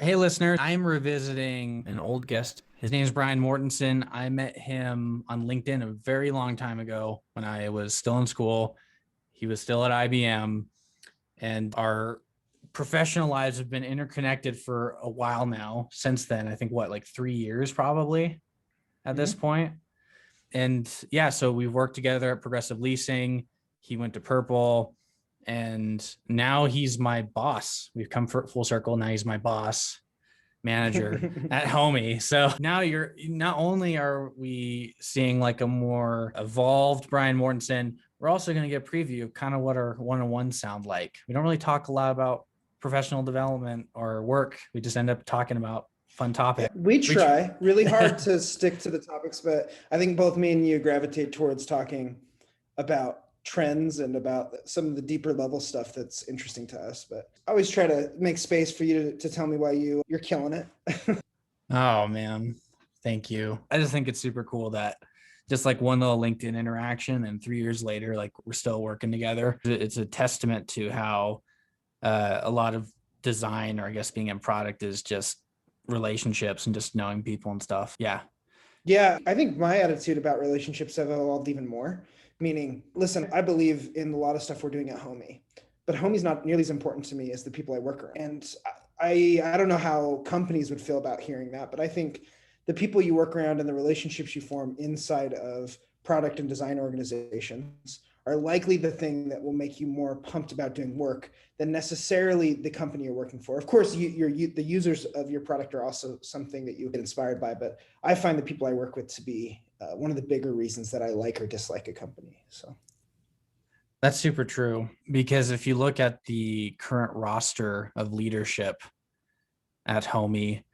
Hey, listeners, I'm revisiting an old guest. His name is Bryan Mortensen. I met him on LinkedIn a very long time ago when I was still in school. He was still at IBM, and our professional lives have been interconnected for a while now. Since then, I think like 3 years probably at this Mhm. point. And yeah, so we've worked together at Progressive Leasing. He went to Purple, and now he's my boss. We've come full circle. Now he's my boss manager at Homey. So now you're not only are we seeing like a more evolved Bryan Mortensen, we're also going to get a preview of kind of what our one-on-ones sound like. We don't really talk a lot about professional development or work. We just end up talking about fun topics. We We try really hard to stick to the topics, but I think both me and you gravitate towards talking about trends and about some of the deeper level stuff that's interesting to us. But I always try to make space for you to tell me why you're killing it. Oh man, thank you. I just think it's super cool that just like one little LinkedIn interaction and 3 years later, like we're still working together. It's a testament to how a lot of design, or I guess being in product, is just relationships and just knowing people and stuff. Yeah. Yeah, I think my attitude about relationships have evolved even more. Meaning, listen, I believe in a lot of stuff we're doing at Homey, but Homey's not nearly as important to me as the people I work around. And I don't know how companies would feel about hearing that, but I think the people you work around and the relationships you form inside of product and design organizations are likely the thing that will make you more pumped about doing work than necessarily the company you're working for. Of course, the users of your product are also something that you get inspired by, but I find the people I work with to be one of the bigger reasons that I like or dislike a company. So That's super true, because if you look at the current roster of leadership at Homey,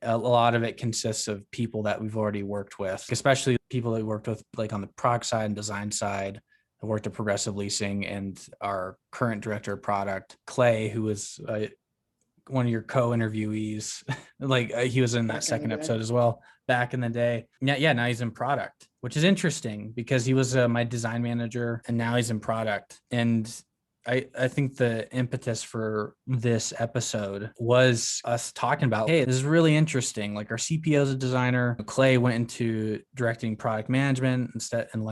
a lot of it consists of people that we've already worked with, especially people that we worked with like on the product side and design side. I worked at Progressive Leasing, and our current director of product, Clay, who was one of your co-interviewees. Like he was in that back in the second day. episode as well back in the day. Yeah. Now he's in product, which is interesting because he was my design manager, and now he's in product. And I think the impetus for this episode was us talking about, hey, this is really interesting. Like our CPO is a designer. Clay went into directing product management instead and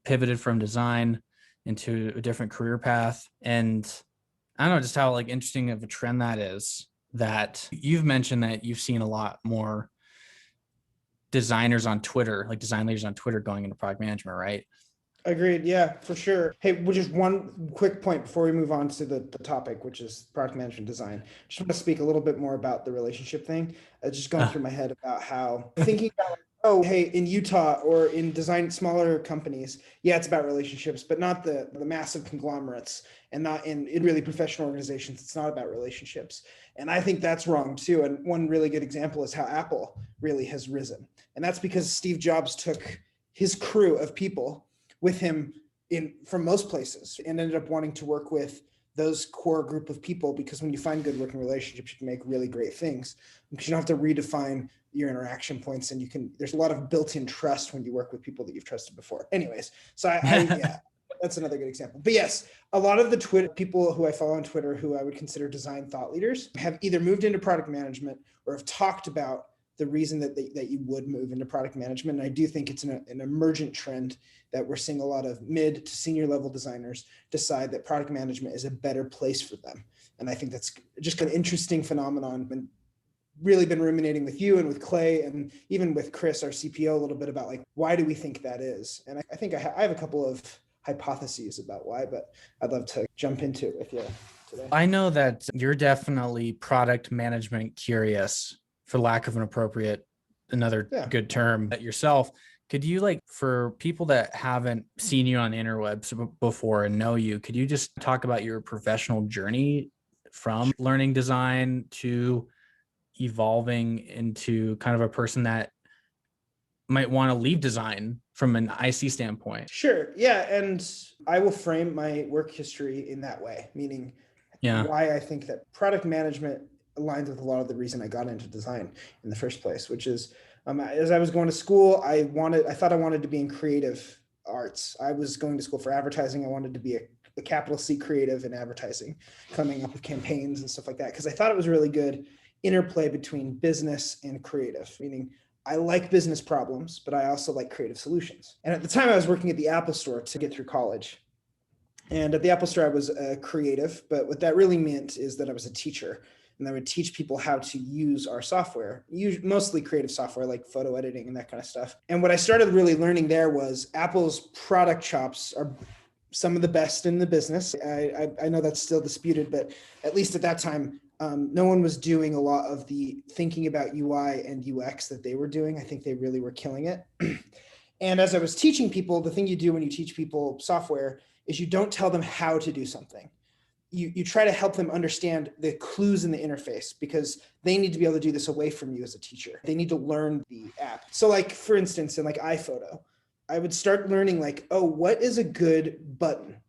pivoted from design into a different career path. And I don't know just how like interesting of a trend that is, that you've mentioned that you've seen a lot more designers on Twitter, like design leaders on Twitter, going into product management, right? Agreed. Yeah, for sure. Hey, just one quick point before we move on to the topic, which is product management design. Just want to speak a little bit more about the relationship thing. Just going Uh, through my head about how thinking about, like, oh, hey, in Utah or in design smaller companies, yeah, it's about relationships, but not the massive conglomerates, and not in really professional organizations. It's not about relationships. And I think that's wrong too. And one really good example is how Apple really has risen. And that's because Steve Jobs took his crew of people with him in from most places and ended up wanting to work with those core group of people, because when you find good working relationships, you can make really great things because you don't have to redefine your interaction points, and there's a lot of built-in trust when you work with people that you've trusted before. Anyways, so yeah, that's another good example. But yes, a lot of the Twitter people who I follow on Twitter, who I would consider design thought leaders, have either moved into product management or have talked about the reason that you would move into product management. And I do think it's an emergent trend that we're seeing a lot of mid to senior level designers decide that product management is a better place for them. And I think that's just an interesting phenomenon, and really been ruminating with you and with Clay and even with Chris, our CPO, a little bit about like, why do we think that is? And I think I have a couple of hypotheses about why, but I'd love to jump into it with you today. I know that you're definitely product management curious, for lack of another Yeah. good term, yourself. Could you, like, for people that haven't seen you on the interwebs before and know you, could you just talk about your professional journey from learning design to evolving into kind of a person that might want to leave design from an IC standpoint? Sure. Yeah. And I will frame my work history in that way, meaning Yeah. why I think that product management aligns with a lot of the reason I got into design in the first place, which is as I was going to school, I thought I wanted to be in creative arts. I was going to school for advertising. I wanted to be a capital C creative in advertising, coming up with campaigns and stuff like that, because I thought it was really good interplay between business and creative, meaning I like business problems, but I also like creative solutions. And at the time I was working at the Apple Store to get through college. And at the Apple Store, I was a creative, but what that really meant is that I was a teacher, and I would teach people how to use our software, mostly creative software like photo editing and that kind of stuff. And what I started really learning there was Apple's product chops are some of the best in the business. I know that's still disputed, but at least at that time, no one was doing a lot of the thinking about UI and UX that they were doing. I think they really were killing it. And as I was teaching people, the thing you do when you teach people software is you don't tell them how to do something. You try to help them understand the clues in the interface, because they need to be able to do this away from you as a teacher. They need to learn the app. So like, for instance, in like iPhoto, I would start learning like, oh, what is a good button?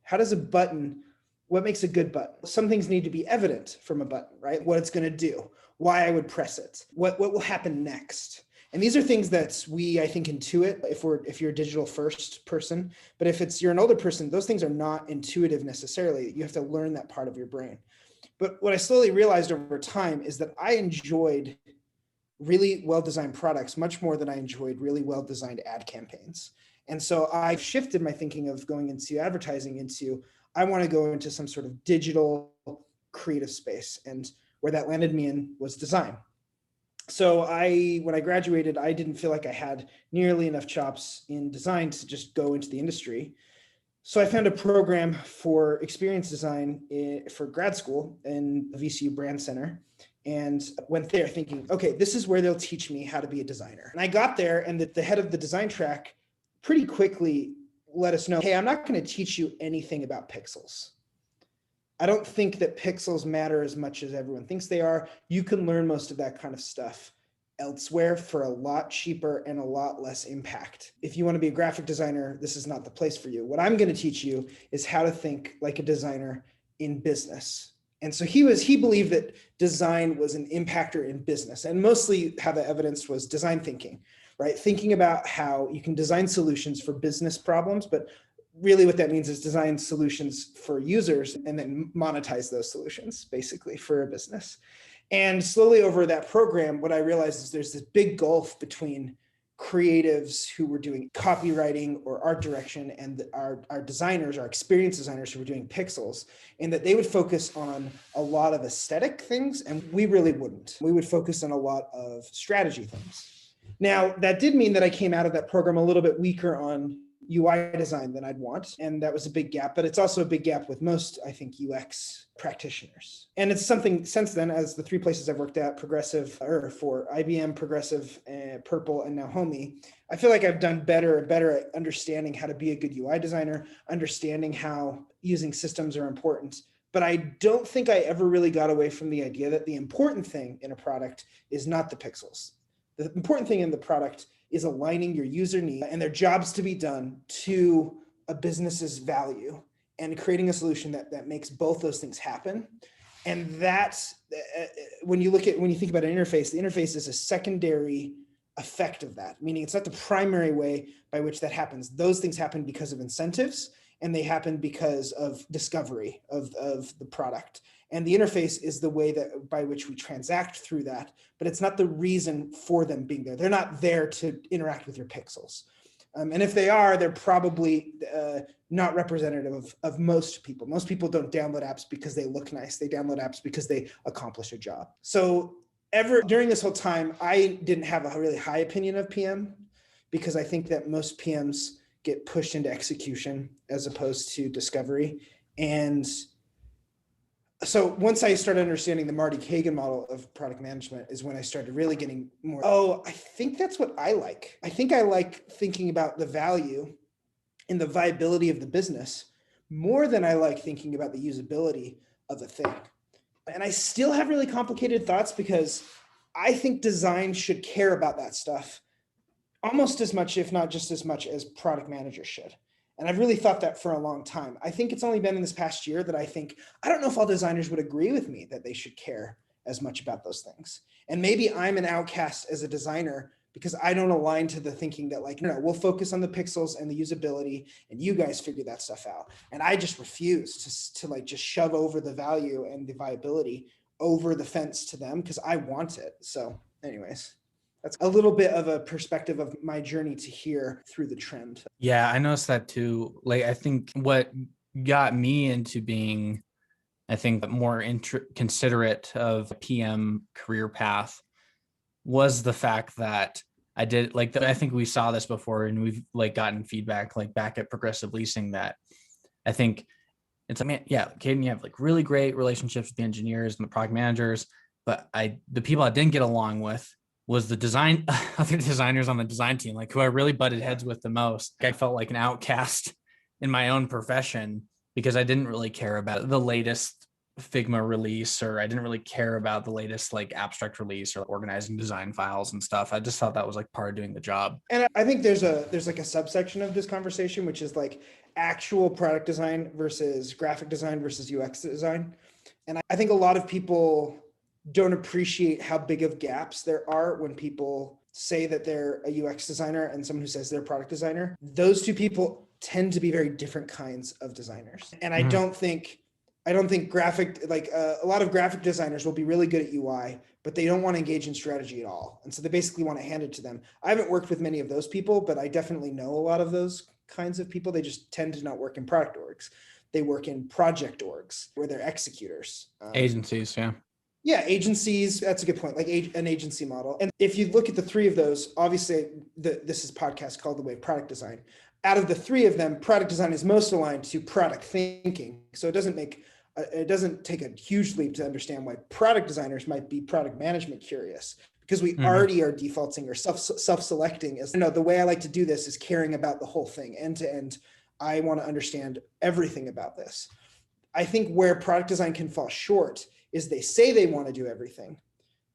What makes a good button? Some things need to be evident from a button, right? What it's going to do, why I would press it, what will happen next. And these are things that I think, intuit if you're a digital first person. But if you're an older person, those things are not intuitive necessarily. You have to learn that part of your brain. But what I slowly realized over time is that I enjoyed really well-designed products much more than I enjoyed really well-designed ad campaigns. And so I shifted my thinking of going into advertising into, I want to go into some sort of digital creative space. And where that landed me in was design. So when I graduated, I didn't feel like I had nearly enough chops in design to just go into the industry. So I found a program for experience design for grad school in the VCU Brand Center, and went there thinking, okay, this is where they'll teach me how to be a designer. And I got there, and the head of the design track pretty quickly let us know, hey, I'm not going to teach you anything about pixels. I don't think that pixels matter as much as everyone thinks they are. You can learn most of that kind of stuff elsewhere for a lot cheaper and a lot less impact. If you want to be a graphic designer, this is not the place for you. What I'm going to teach you is how to think like a designer in business. And so he believed that design was an impactor in business, and mostly how the evidence was design thinking, right? Thinking about how you can design solutions for business problems, but really what that means is design solutions for users and then monetize those solutions basically for a business. And slowly over that program, what I realized is there's this big gulf between creatives who were doing copywriting or art direction and our designers, our experience designers who were doing pixels, and that they would focus on a lot of aesthetic things and we really wouldn't. We would focus on a lot of strategy things. Now, that did mean that I came out of that program a little bit weaker on UI design than I'd want. And that was a big gap, but it's also a big gap with most, I think, UX practitioners. And it's something since then, as the 3 places I've worked at, for IBM, Progressive, Purple, and now Homey, I feel like I've done better at understanding how to be a good UI designer, understanding how using systems are important. But I don't think I ever really got away from the idea that the important thing in a product is not the pixels. The important thing in the product is aligning your user need and their jobs to be done to a business's value and creating a solution that makes both those things happen. And that's when you think about an interface, the interface is a secondary effect of that, meaning it's not the primary way by which that happens. Those things happen because of incentives, and they happen because of discovery of the product. And the interface is the way by which we transact through that, but it's not the reason for them being there. They're not there to interact with your pixels. And if they are, they're probably not representative of most people. Most people don't download apps because they look nice. They download apps because they accomplish a job. So during this whole time, I didn't have a really high opinion of PM, because I think that most PMs get pushed into execution as opposed to discovery. And so once I started understanding the Marty Kagan model of product management is when I started really getting more, I think that's what I like. I think I like thinking about the value and the viability of the business more than I like thinking about the usability of a thing. And I still have really complicated thoughts because I think design should care about that stuff almost as much, if not just as much, as product managers should. And I've really thought that for a long time. I think it's only been in this past year that I don't know if all designers would agree with me that they should care as much about those things. And maybe I'm an outcast as a designer because I don't align to the thinking that we'll focus on the pixels and the usability and you guys figure that stuff out. And I just refuse to just shove over the value and the viability over the fence to them because I want it. So anyways, that's a little bit of a perspective of my journey to here through the trend. Yeah, I noticed that too. Like, I think what got me into being, I think, more considerate of a PM career path was the fact that I did like, I think we saw this before and we've like gotten feedback like back at Progressive Leasing that I think it's, I mean, yeah, Caden, you have like really great relationships with the engineers and the product managers, but the people I didn't get along with was the design, other designers on the design team, like who I really butted heads with the most. I felt like an outcast in my own profession because I didn't really care about the latest Figma release, or I didn't really care about the latest like abstract release or organizing design files and stuff. I just thought that was like part of doing the job. And I think there's like a subsection of this conversation, which is like actual product design versus graphic design versus UX design. And I think a lot of people don't appreciate how big of gaps there are when people say that they're a UX designer and someone who says they're a product designer. Those two people tend to be very different kinds of designers. And I don't think graphic, like a lot of graphic designers will be really good at UI, but they don't want to engage in strategy at all. And so they basically want to hand it to them. I haven't worked with many of those people, but I definitely know a lot of those kinds of people. They just tend to not work in product orgs. They work in project orgs where they're executors. Agencies, yeah. Yeah, agencies, that's a good point, like an agency model. And if you look at the three of those, obviously this is a podcast called The Way of Product Design. Out of the three of them, product design is most aligned to product thinking. So it doesn't take a huge leap to understand why product designers might be product management curious, because we already are defaulting or self-selecting as, the way I like to do this is caring about the whole thing end to end. I want to understand everything about this. I think where product design can fall short is they say they want to do everything,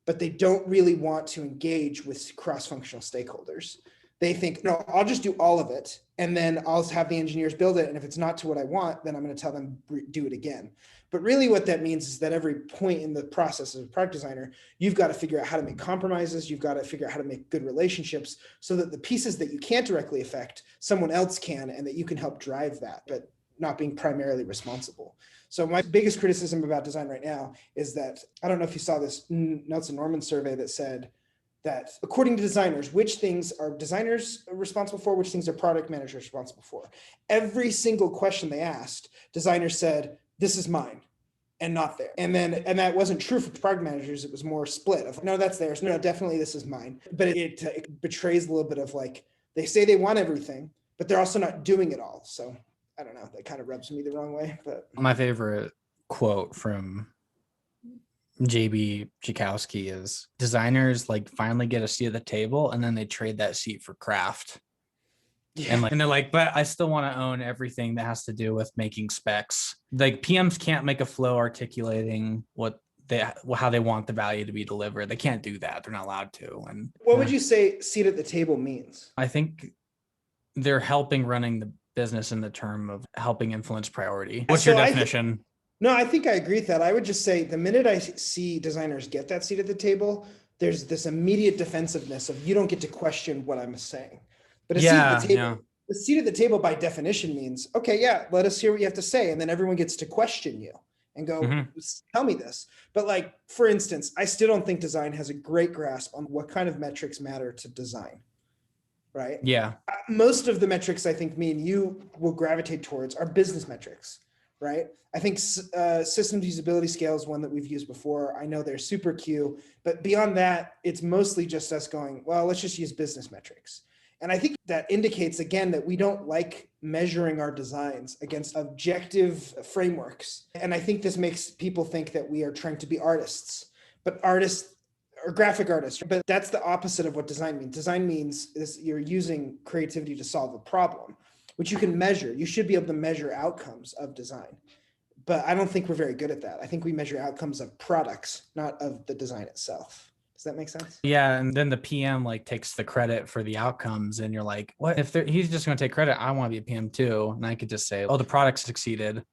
but they don't really want to engage with cross-functional stakeholders. They think, no, I'll just do all of it, and then I'll have the engineers build it, and if it's not to what I want, then I'm going to tell them do it again. But really what that means is that every point in the process as a product designer, you've got to figure out how to make compromises, you've got to figure out how to make good relationships so that the pieces that you can't directly affect, someone else can, and that you can help drive that, but not being primarily responsible. So my biggest criticism about design right now is that, I don't know if you saw this Nelson Norman survey that said that according to designers, which things are designers responsible for, which things are product managers responsible for. Every single question they asked, designers said, this is mine and not there. And that wasn't true for product managers. It was more split of, no, that's theirs. No, definitely this is mine. But it betrays a little bit of like, they say they want everything, but they're also not doing it all. So I don't know, that kind of rubs me the wrong way. But my favorite quote from JB Chikowski is, designers like finally get a seat at the table and then they trade that seat for craft. Yeah. And they're like, but I still want to own everything that has to do with making specs. Like PMs can't make a flow articulating how they want the value to be delivered. They can't do that. They're not allowed to. And what would you say seat at the table means? I think they're helping running the business in the term of helping influence priority. What's your definition? I think I agree with that. I would just say the minute I see designers get that seat at the table, there's this immediate defensiveness of you don't get to question what I'm saying. But seat at the table, the seat at the table by definition means, okay, yeah, let us hear what you have to say. And then everyone gets to question you and go, tell me this. But like, for instance, I still don't think design has a great grasp on what kind of metrics matter to design. Right? Yeah. Most of the metrics I think me and you will gravitate towards are business metrics, right? I think systems usability scale is one that we've used before. I know they're super Q, but beyond that, it's mostly just us going, well, let's just use business metrics. And I think that indicates, again, that we don't like measuring our designs against objective frameworks. And I think this makes people think that we are trying to be artists, but artists or graphic artists, but that's the opposite of what design means. Design means is you're using creativity to solve a problem, which you can measure. You should be able to measure outcomes of design. But I don't think we're very good at that. I think we measure outcomes of products, not of the design itself. Does that make sense? Yeah, and then the PM like takes the credit for the outcomes, and you're like, what if he's just going to take credit? I want to be a PM too, and I could just say, oh, the product succeeded.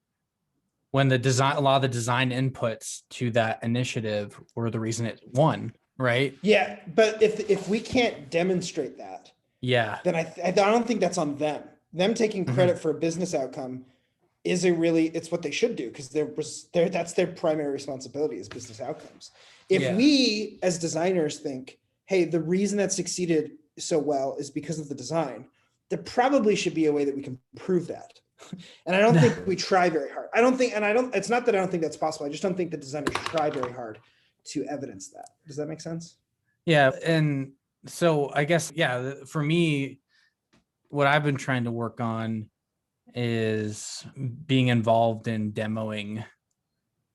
When a lot of the design inputs to that initiative were the reason it won, right? Yeah, but if we can't demonstrate that, yeah, then I don't think that's on them. Them taking credit for a business outcome it's what they should do, because that's their primary responsibility, is business outcomes. If Yeah. we as designers think, hey, the reason that succeeded so well is because of the design, there probably should be a way that we can prove that. And I don't think we try very hard. It's not that I don't think that's possible. I just don't think the designers try very hard to evidence that. Does that make sense? Yeah. And so I guess, yeah, for me, what I've been trying to work on is being involved in demoing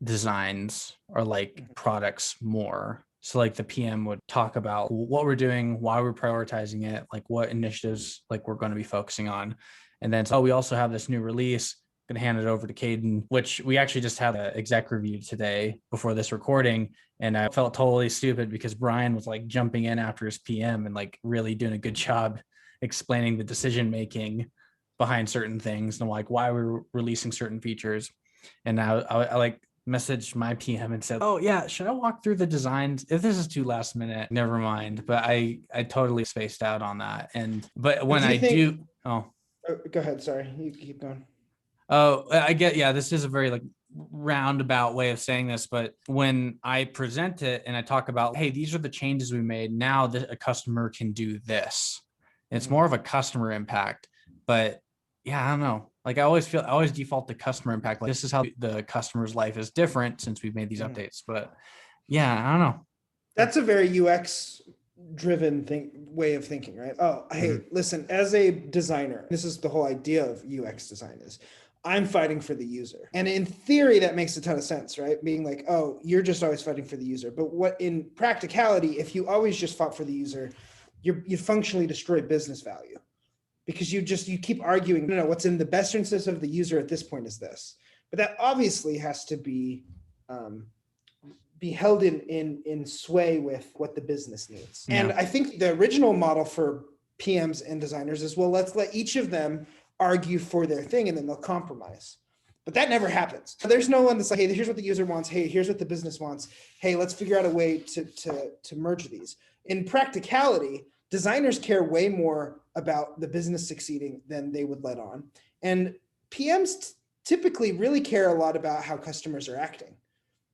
designs or like products more. So like the PM would talk about what we're doing, why we're prioritizing it, like what initiatives like we're going to be focusing on. And then, so we also have this new release, going to hand it over to Caden, which we actually just had an exec review today before this recording. And I felt totally stupid because Bryan was like jumping in after his PM and like really doing a good job explaining the decision-making behind certain things and like why we're releasing certain features. And I like messaged my PM and said, oh yeah, should I walk through the designs? If this is too last minute, never mind. But I totally spaced out on that. But when I do, go ahead. Sorry, you keep going. Oh, I get, yeah, this is a very like roundabout way of saying this, but when I present it and I talk about, hey, these are the changes we made. Now that a customer can do this. It's more of a customer impact, but yeah, I don't know. Like I always default to customer impact. Like this is how the customer's life is different since we've made these updates. But yeah, I don't know. That's a very UX driven way of thinking, right? Oh, hey, listen, as a designer, this is the whole idea of UX design is I'm fighting for the user. And in theory, that makes a ton of sense, right? Being like, oh, you're just always fighting for the user. But what in practicality, if you always just fought for the user, you functionally destroy business value, because you keep arguing, no, what's in the best interest of the user at this point is this. But that obviously has to be held in sway with what the business needs. Yeah. And I think the original model for PMs and designers is, well, let's let each of them argue for their thing and then they'll compromise. But that never happens. There's no one that's like, hey, here's what the user wants. Hey, here's what the business wants. Hey, let's figure out a way to merge these. In practicality, designers care way more about the business succeeding than they would let on. And PMs typically really care a lot about how customers are acting.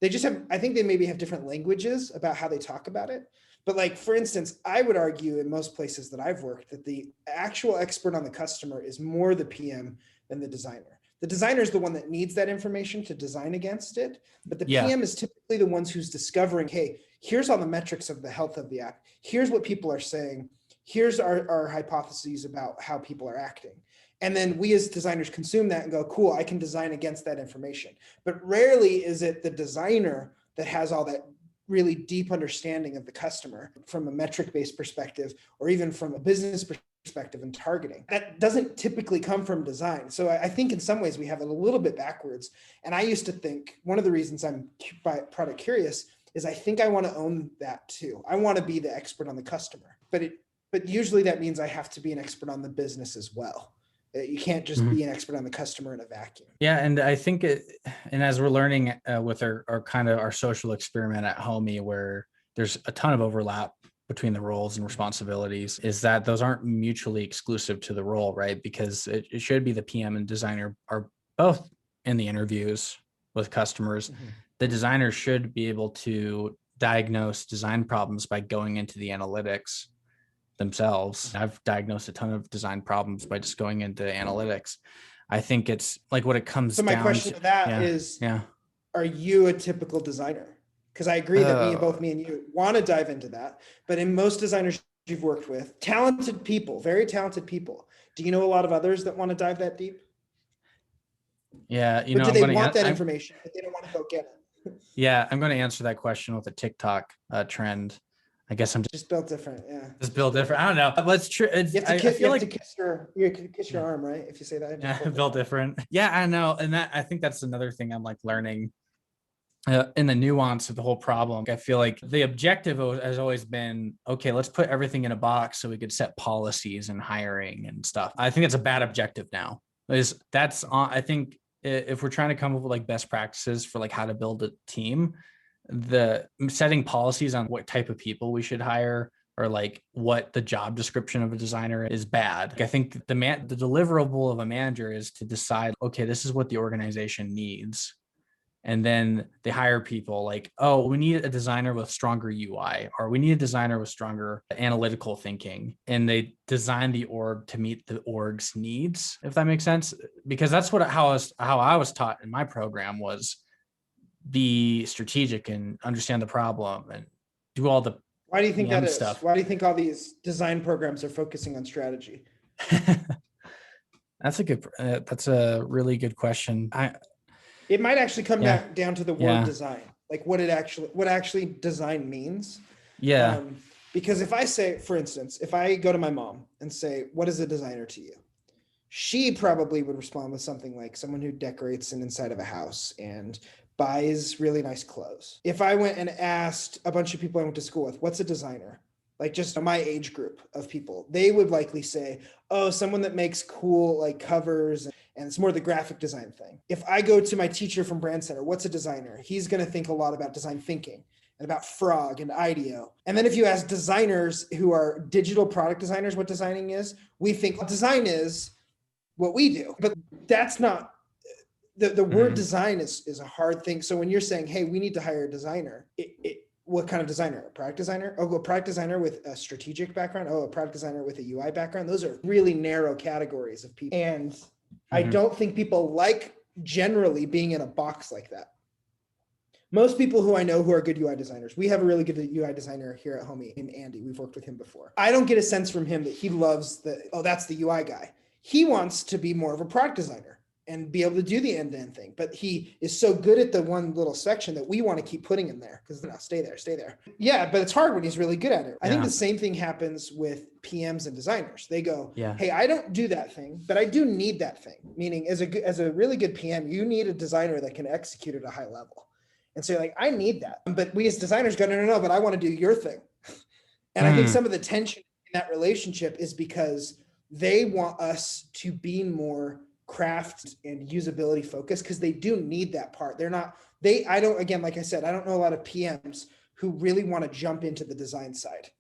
They just I think they maybe have different languages about how they talk about it. But like, for instance, I would argue in most places that I've worked that the actual expert on the customer is more the PM than the designer. The designer is the one that needs that information to design against it. But the PM is typically the ones who's discovering, hey, here's all the metrics of the health of the app. Here's what people are saying. Here's our hypotheses about how people are acting. And then we as designers consume that and go, cool, I can design against that information. But rarely is it the designer that has all that really deep understanding of the customer from a metric-based perspective, or even from a business perspective and targeting. That doesn't typically come from design. So I think in some ways we have it a little bit backwards. And I used to think one of the reasons I'm product curious is I think I want to own that too. I want to be the expert on the customer, but usually that means I have to be an expert on the business as well. You can't just be an expert on the customer in a vacuum. Yeah. And I think and as we're learning with our kind of our social experiment at Homey, where there's a ton of overlap between the roles and responsibilities, is that those aren't mutually exclusive to the role, right? Because it should be the PM and designer are both in the interviews with customers. The designer should be able to diagnose design problems by going into the analytics themselves. I've diagnosed a ton of design problems by just going into analytics. I think it's like what it comes down to. So my question to that is, are you a typical designer? Because I agree that both me and you want to dive into that. But in most designers you've worked with, talented people, very talented people, do you know a lot of others that want to dive that deep? Yeah. But do they want that information, but they don't want to go get it? Yeah. I'm going to answer that question with a TikTok trend. I guess I'm just built different. Yeah. Just built different. I don't know. Let's try. You have to kiss your arm, right? If you say that. Yeah, built different. Yeah, I know. And I think that's another thing I'm like learning in the nuance of the whole problem. I feel like the objective has always been, okay, let's put everything in a box so we could set policies and hiring and stuff. I think it's a bad objective now. I think if we're trying to come up with like best practices for like how to build a team, the setting policies on what type of people we should hire, or like what the job description of a designer is bad. I think the deliverable of a manager is to decide, okay, this is what the organization needs. And then they hire people like, oh, we need a designer with stronger UI, or we need a designer with stronger analytical thinking. And they design the org to meet the org's needs, if that makes sense. Because that's how I was taught in my program, was be strategic and understand the problem and do all the Why do you think that is? stuff. Why do you think all these design programs are focusing on strategy? That's a really good question. It might actually come Yeah. back down to the word Yeah. design, like what actually design means. Yeah. Because if I say, for instance, if I go to my mom and say, what is a designer to you? She probably would respond with something like someone who decorates an inside of a house and buys really nice clothes. If I went and asked a bunch of people I went to school with, what's a designer? Like just my age group of people, they would likely say, oh, someone that makes cool like covers, and it's more the graphic design thing. If I go to my teacher from Brand Center, what's a designer? He's going to think a lot about design thinking and about Frog and IDEO. And then if you ask designers who are digital product designers what designing is, we think design is what we do. But that's not, the word design is a hard thing. So when you're saying, hey, we need to hire a designer, what kind of designer? A product designer? Oh, a product designer with a strategic background? Oh, a product designer with a UI background? Those are really narrow categories of people. And I don't think people like generally being in a box like that. Most people who I know who are good UI designers, we have a really good UI designer here at Homey named Andy. We've worked with him before. I don't get a sense from him that he loves that's the UI guy. He wants to be more of a product designer and be able to do the end-to-end thing. But he is so good at the one little section that we want to keep putting him there because stay there. Yeah, but it's hard when he's really good at it. I think the same thing happens with PMs and designers. They go, hey, I don't do that thing, but I do need that thing. Meaning as a really good PM, you need a designer that can execute at a high level. And so you're like, I need that. But we as designers go, no, but I want to do your thing. And I think some of the tension in that relationship is because they want us to be more craft and usability focused because they do need that part. Like I said, I don't know a lot of PMs who really want to jump into the design side.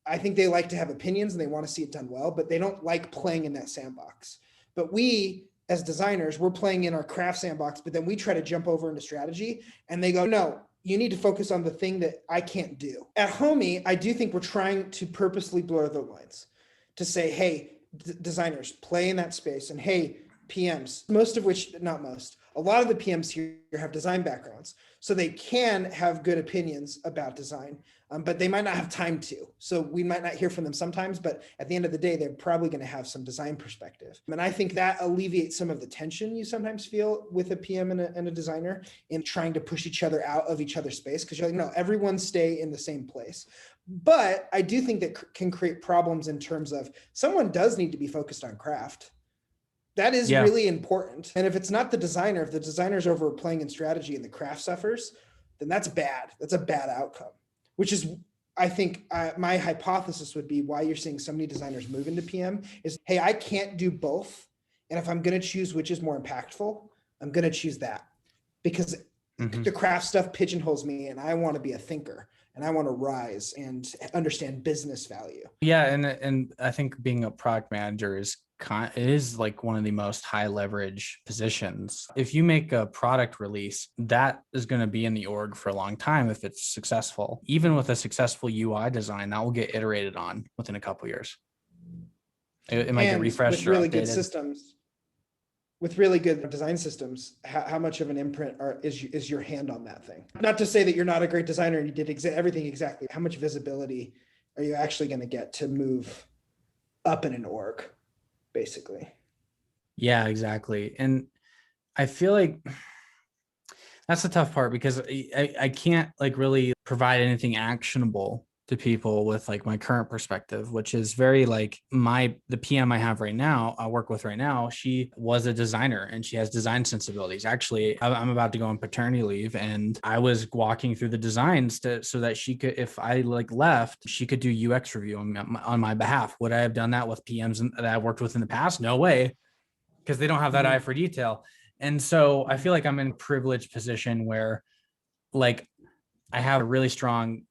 I think they like to have opinions and they want to see it done well, but they don't like playing in that sandbox. But we, as designers, we're playing in our craft sandbox, but then we try to jump over into strategy and they go, no, you need to focus on the thing that I can't do. At Homey, I do think we're trying to purposely blur the lines to say, hey, designers, play in that space. And hey, PMs, a lot of the PMs here have design backgrounds, so they can have good opinions about design, but they might not have time to. So we might not hear from them sometimes, but at the end of the day, they're probably going to have some design perspective. And I think that alleviates some of the tension you sometimes feel with a PM and a designer in trying to push each other out of each other's space, because you're like, no, everyone stay in the same place. But I do think that can create problems in terms of someone does need to be focused on craft. That is really important. And if it's not the designer, if the designer's over playing in strategy and the craft suffers, then that's bad. That's a bad outcome, which is, I think my hypothesis would be why you're seeing so many designers move into PM is, hey, I can't do both. And if I'm going to choose which is more impactful, I'm going to choose that because the craft stuff pigeonholes me and I want to be a thinker and I want to rise and understand business value. Yeah. And I think being a product manager is like one of the most high leverage positions. If you make a product release, that is going to be in the org for a long time if it's successful. Even with a successful UI design, that will get iterated on within a couple of years. It might get refreshed with really or updated. Good systems. With really good design systems, how much of an imprint is your hand on that thing? Not to say that you're not a great designer and you did everything exactly. How much visibility are you actually going to get to move up in an org, basically? Yeah, exactly. And I feel like that's the tough part because I can't like really provide anything actionable to people with like my current perspective, which is very like the PM I have right now, I work with right now. She was a designer and she has design sensibilities. Actually, I'm about to go on paternity leave and I was walking through the designs so that she could, if I like left, she could do UX review on my behalf. Would I have done that with PMs that I've worked with in the past? No way, because they don't have that eye for detail. And so I feel like I'm in a privileged position where like I have a really strong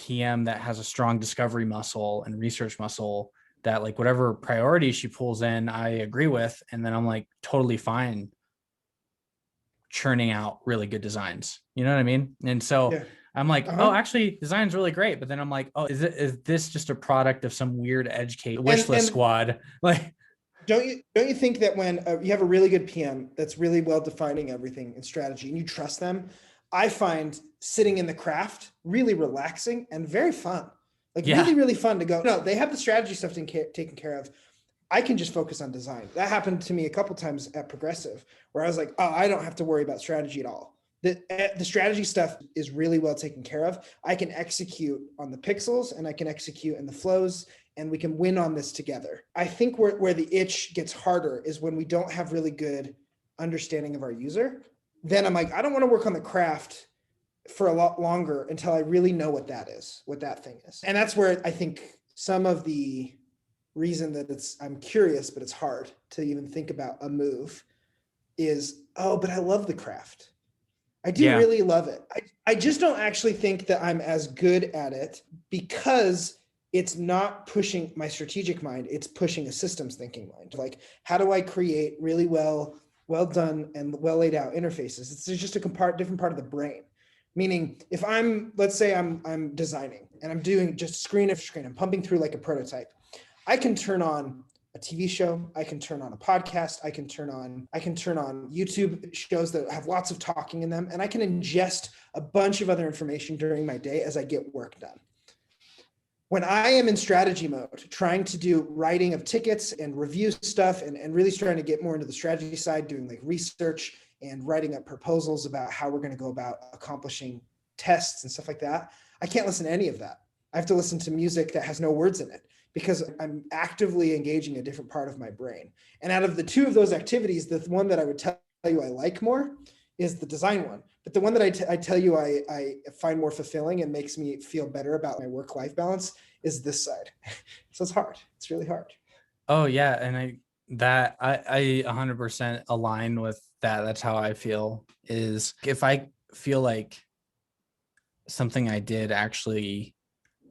PM that has a strong discovery muscle and research muscle, that like whatever priority she pulls in, I agree with. And then I'm like totally fine churning out really good designs. You know what I mean? And so Yeah. I'm like, oh, Uh-huh. actually design's really great. But then I'm like, oh, is this just a product of some weird edge case wish list And squad? Like, don't you think that when you have a really good PM that's really well defining everything in strategy and you trust them, I find sitting in the craft really relaxing and very fun. Like yeah, really, really fun to go. No, they have the strategy stuff taken care of. I can just focus on design. That happened to me a couple times at Progressive, where I was like, oh, I don't have to worry about strategy at all. The strategy stuff is really well taken care of. I can execute on the pixels and I can execute in the flows, and we can win on this together. I think where the itch gets harder is when we don't have really good understanding of our user. Then I'm like, I don't want to work on the craft for a lot longer until I really know what that is, what that thing is. And that's where I think some of the reason that I'm curious, but it's hard to even think about a move is, oh, but I love the craft. I do yeah, really love it. I just don't actually think that I'm as good at it because it's not pushing my strategic mind. It's pushing a systems thinking mind. Like, how do I create really well done and well laid out interfaces? It's just a different part of the brain. Meaning, if let's say I'm designing and I'm doing just screen after screen, I'm pumping through like a prototype. I can turn on a TV show, I can turn on a podcast, I can turn on YouTube shows that have lots of talking in them, and I can ingest a bunch of other information during my day as I get work done. When I am in strategy mode, trying to do writing of tickets and review stuff and really trying to get more into the strategy side, doing like research and writing up proposals about how we're going to go about accomplishing tests and stuff like that, I can't listen to any of that. I have to listen to music that has no words in it because I'm actively engaging a different part of my brain. And out of the two of those activities, the one that I would tell you I like more is the design one. But the one that I tell you I find more fulfilling and makes me feel better about my work-life balance is this side. So it's hard. It's really hard. oh yeah, and I 100% align with that. That's how I feel. Is if I feel like something I did actually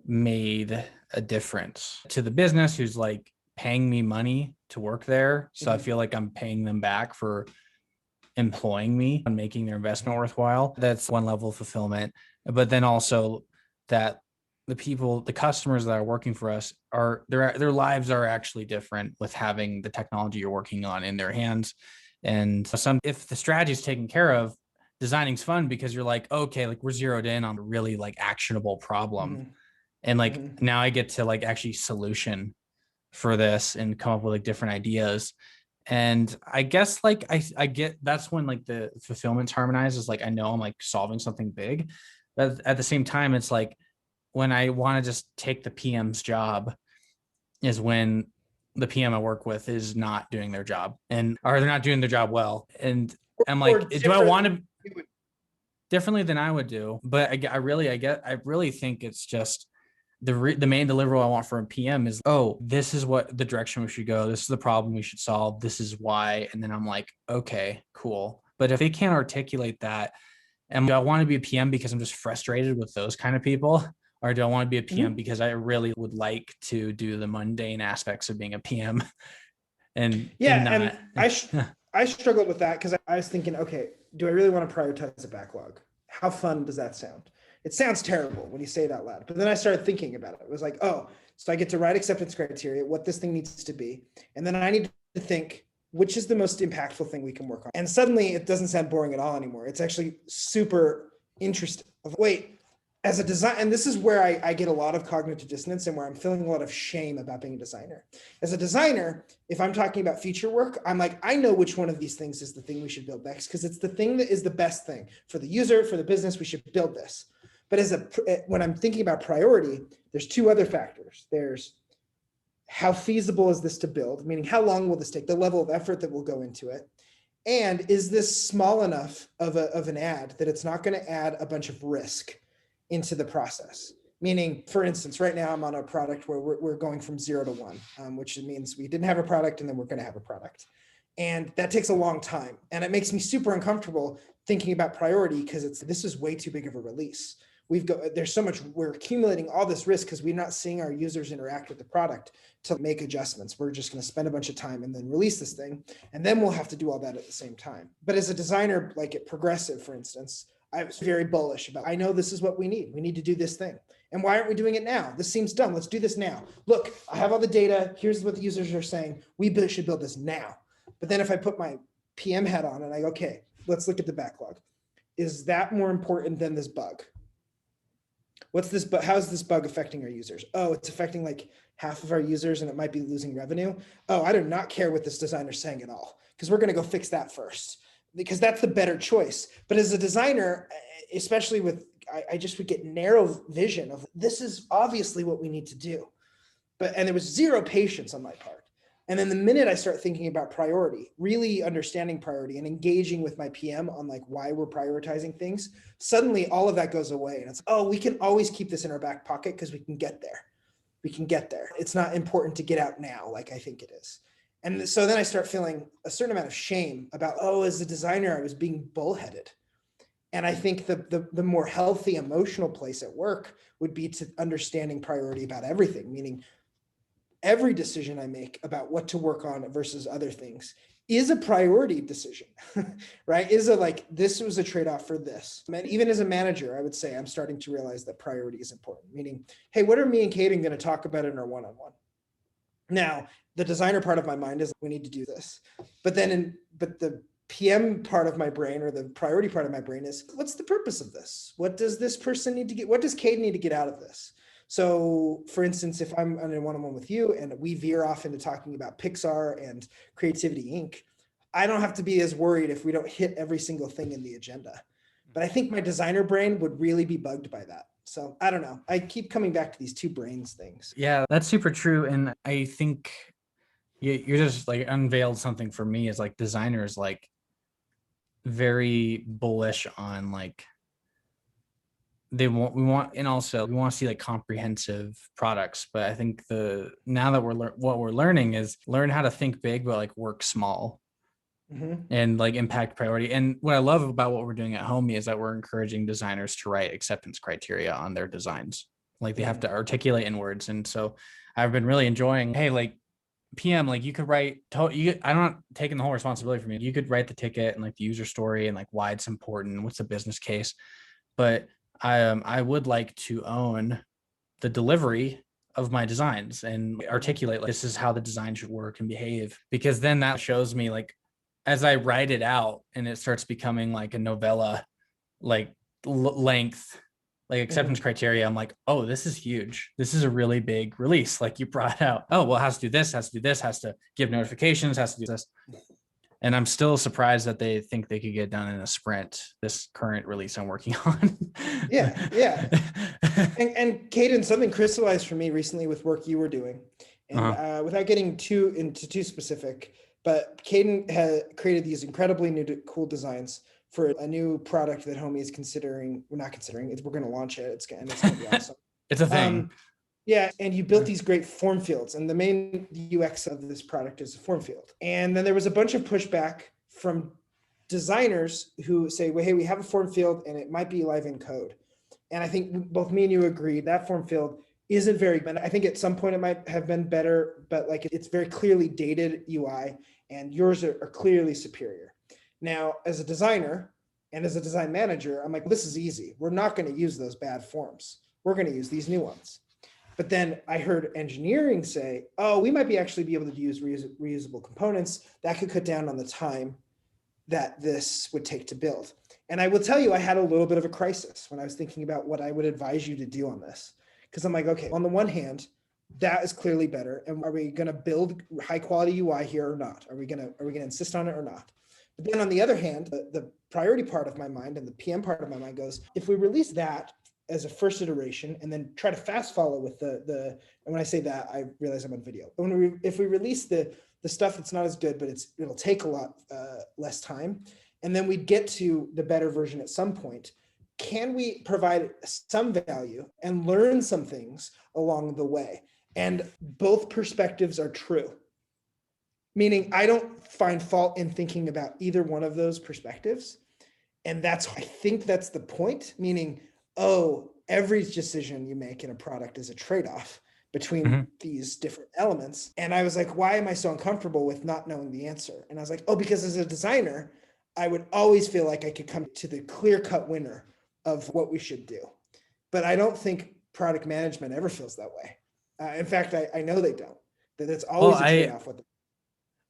made a difference to the business who's like paying me money to work there. So I feel like I'm paying them back for employing me and making their investment worthwhile. That's one level of fulfillment. But then also that the customers that are working for us their lives are actually different with having the technology you're working on in their hands. And if the strategy is taken care of, designing's fun because you're like, okay, like we're zeroed in on a really like actionable problem. Mm-hmm. And like Mm-hmm. now I get to like actually solution for this and come up with like different ideas. And I guess like I get that's when like the fulfillment harmonizes. Like I know I'm like solving something big, but at the same time, it's like when I want to just take the PM's job is when the PM I work with is not doing their job or they're not doing their job well. And I'm Or like, do I want to different. differently than I would do? But I really think it's just the main deliverable I want for a PM is, oh, this is what the direction we should go. This is the problem we should solve. This is why. And then I'm like, okay, cool. But if they can't articulate that, and do I want to be a PM because I'm just frustrated with those kind of people? Or do I want to be a PM Mm-hmm. because I really would like to do the mundane aspects of being a PM and Yeah, not? and I struggled with that because I was thinking, okay, do I really want to prioritize a backlog? How fun does that sound? It sounds terrible when you say it out loud. But then I started thinking about it. It was like, oh, so I get to write acceptance criteria, what this thing needs to be. And then I need to think, which is the most impactful thing we can work on? And suddenly it doesn't sound boring at all anymore. It's actually super interesting. Wait, as a design, and this is where I get a lot of cognitive dissonance and where I'm feeling a lot of shame about being a designer. As a designer, if I'm talking about feature work, I'm like, I know which one of these things is the thing we should build next because it's the thing that is the best thing for the user, for the business. We should build this. But when I'm thinking about priority, there's two other factors. There's how feasible is this to build, meaning how long will this take, the level of effort that will go into it. And is this small enough of an ad that it's not going to add a bunch of risk into the process? Meaning, for instance, right now I'm on a product where we're going from 0 to 1, which means we didn't have a product and then we're going to have a product. And that takes a long time. And it makes me super uncomfortable thinking about priority because this is way too big of a release. there's so much, we're accumulating all this risk because we're not seeing our users interact with the product to make adjustments. We're just going to spend a bunch of time and then release this thing. And then we'll have to do all that at the same time. But as a designer, like at Progressive, for instance, I was very bullish about, I know this is what we need. We need to do this thing. And why aren't we doing it now? This seems dumb. Let's do this now. Look, I have all the data. Here's what the users are saying. We should build this now. But then if I put my PM hat on and I go, okay, let's look at the backlog. Is that more important than this bug? What's this, but how's this bug affecting our users? Oh, it's affecting like half of our users and it might be losing revenue. Oh, I do not care what this designer's saying at all, because we're going to go fix that first, because that's the better choice. But as a designer, especially with, I just would get narrow vision of this is obviously what we need to do. And there was zero patience on my part. And then the minute I start thinking about priority, really understanding priority and engaging with my PM on like why we're prioritizing things, suddenly all of that goes away. And it's, oh, we can always keep this in our back pocket because we can get there. We can get there. It's not important to get out now like I think it is. And so then I start feeling a certain amount of shame about, oh, as a designer, I was being bullheaded. And I think the more healthy emotional place at work would be to understanding priority about everything, meaning every decision I make about what to work on versus other things is a priority decision, right? Is a like, this was a trade-off for this. And even as a manager, I would say I'm starting to realize that priority is important, meaning, hey, what are me and Kaden going to talk about in our one-on-one? Now, the designer part of my mind is we need to do this, but the PM part of my brain, or the priority part of my brain, is what's the purpose of this? What does this person need to get? What does Kaden need to get out of this? So for instance, if I'm on a one-on-one with you and we veer off into talking about Pixar and Creativity Inc., I don't have to be as worried if we don't hit every single thing in the agenda. But I think my designer brain would really be bugged by that. So I don't know. I keep coming back to these two brains things. Yeah, that's super true. And I think you're just like unveiled something for me as like designers, like very bullish on like, we want to see like comprehensive products. But I think now that what we're learning is learn how to think big, but like work small. Mm-hmm. And like impact priority. And what I love about what we're doing at Homey is that we're encouraging designers to write acceptance criteria on their designs. Like they have to articulate in words. And so I've been really enjoying, hey, like PM, like you could write, I'm not taking the whole responsibility from you. You could write the ticket and like the user story and like why it's important, what's the business case. But I would like to own the delivery of my designs and articulate like, this is how the design should work and behave, because then that shows me like, as I write it out and it starts becoming like a novella, like length, like acceptance criteria, I'm like, oh, this is huge. This is a really big release. Like you brought out, oh, well, it has to do this, has to do this, has to give notifications, has to do this. And I'm still surprised that they think they could get done in a sprint, this current release I'm working on. Yeah. And Kaden, something crystallized for me recently with work you were doing. And without getting too specific, but Kaden has created these incredibly cool designs for a new product that Homey is considering. We're not considering it. We're going to launch it. It's going to be awesome. It's a thing. Yeah. And you built these great form fields, and the main UX of this product is a form field. And then there was a bunch of pushback from designers who say, well, hey, we have a form field and it might be live in code. And I think both me and you agreed that form field isn't very good. I think at some point it might have been better, but like it's very clearly dated UI and yours are clearly superior. Now, as a designer and as a design manager, I'm like, this is easy. We're not going to use those bad forms. We're going to use these new ones. But then I heard engineering say, oh, we might actually be able to use reusable components. That could cut down on the time that this would take to build. And I will tell you, I had a little bit of a crisis when I was thinking about what I would advise you to do on this. Because I'm like, okay, on the one hand, that is clearly better. And are we going to build high quality UI here or not? Are we going to insist on it or not? But then on the other hand, the priority part of my mind and the PM part of my mind goes, if we release that as a first iteration and then try to fast follow with and when I say that, I realize I'm on video. If we release the stuff that's not as good, but it'll take a lot less time, and then we get to the better version at some point, can we provide some value and learn some things along the way? And both perspectives are true. Meaning I don't find fault in thinking about either one of those perspectives. And I think that's the point, meaning, oh, every decision you make in a product is a trade-off between Mhm. these different elements. And I was like, why am I so uncomfortable with not knowing the answer? And I was like, oh, because as a designer, I would always feel like I could come to the clear-cut winner of what we should do. But I don't think product management ever feels that way. In fact, I know they don't, that it's Well, always a trade-off with them.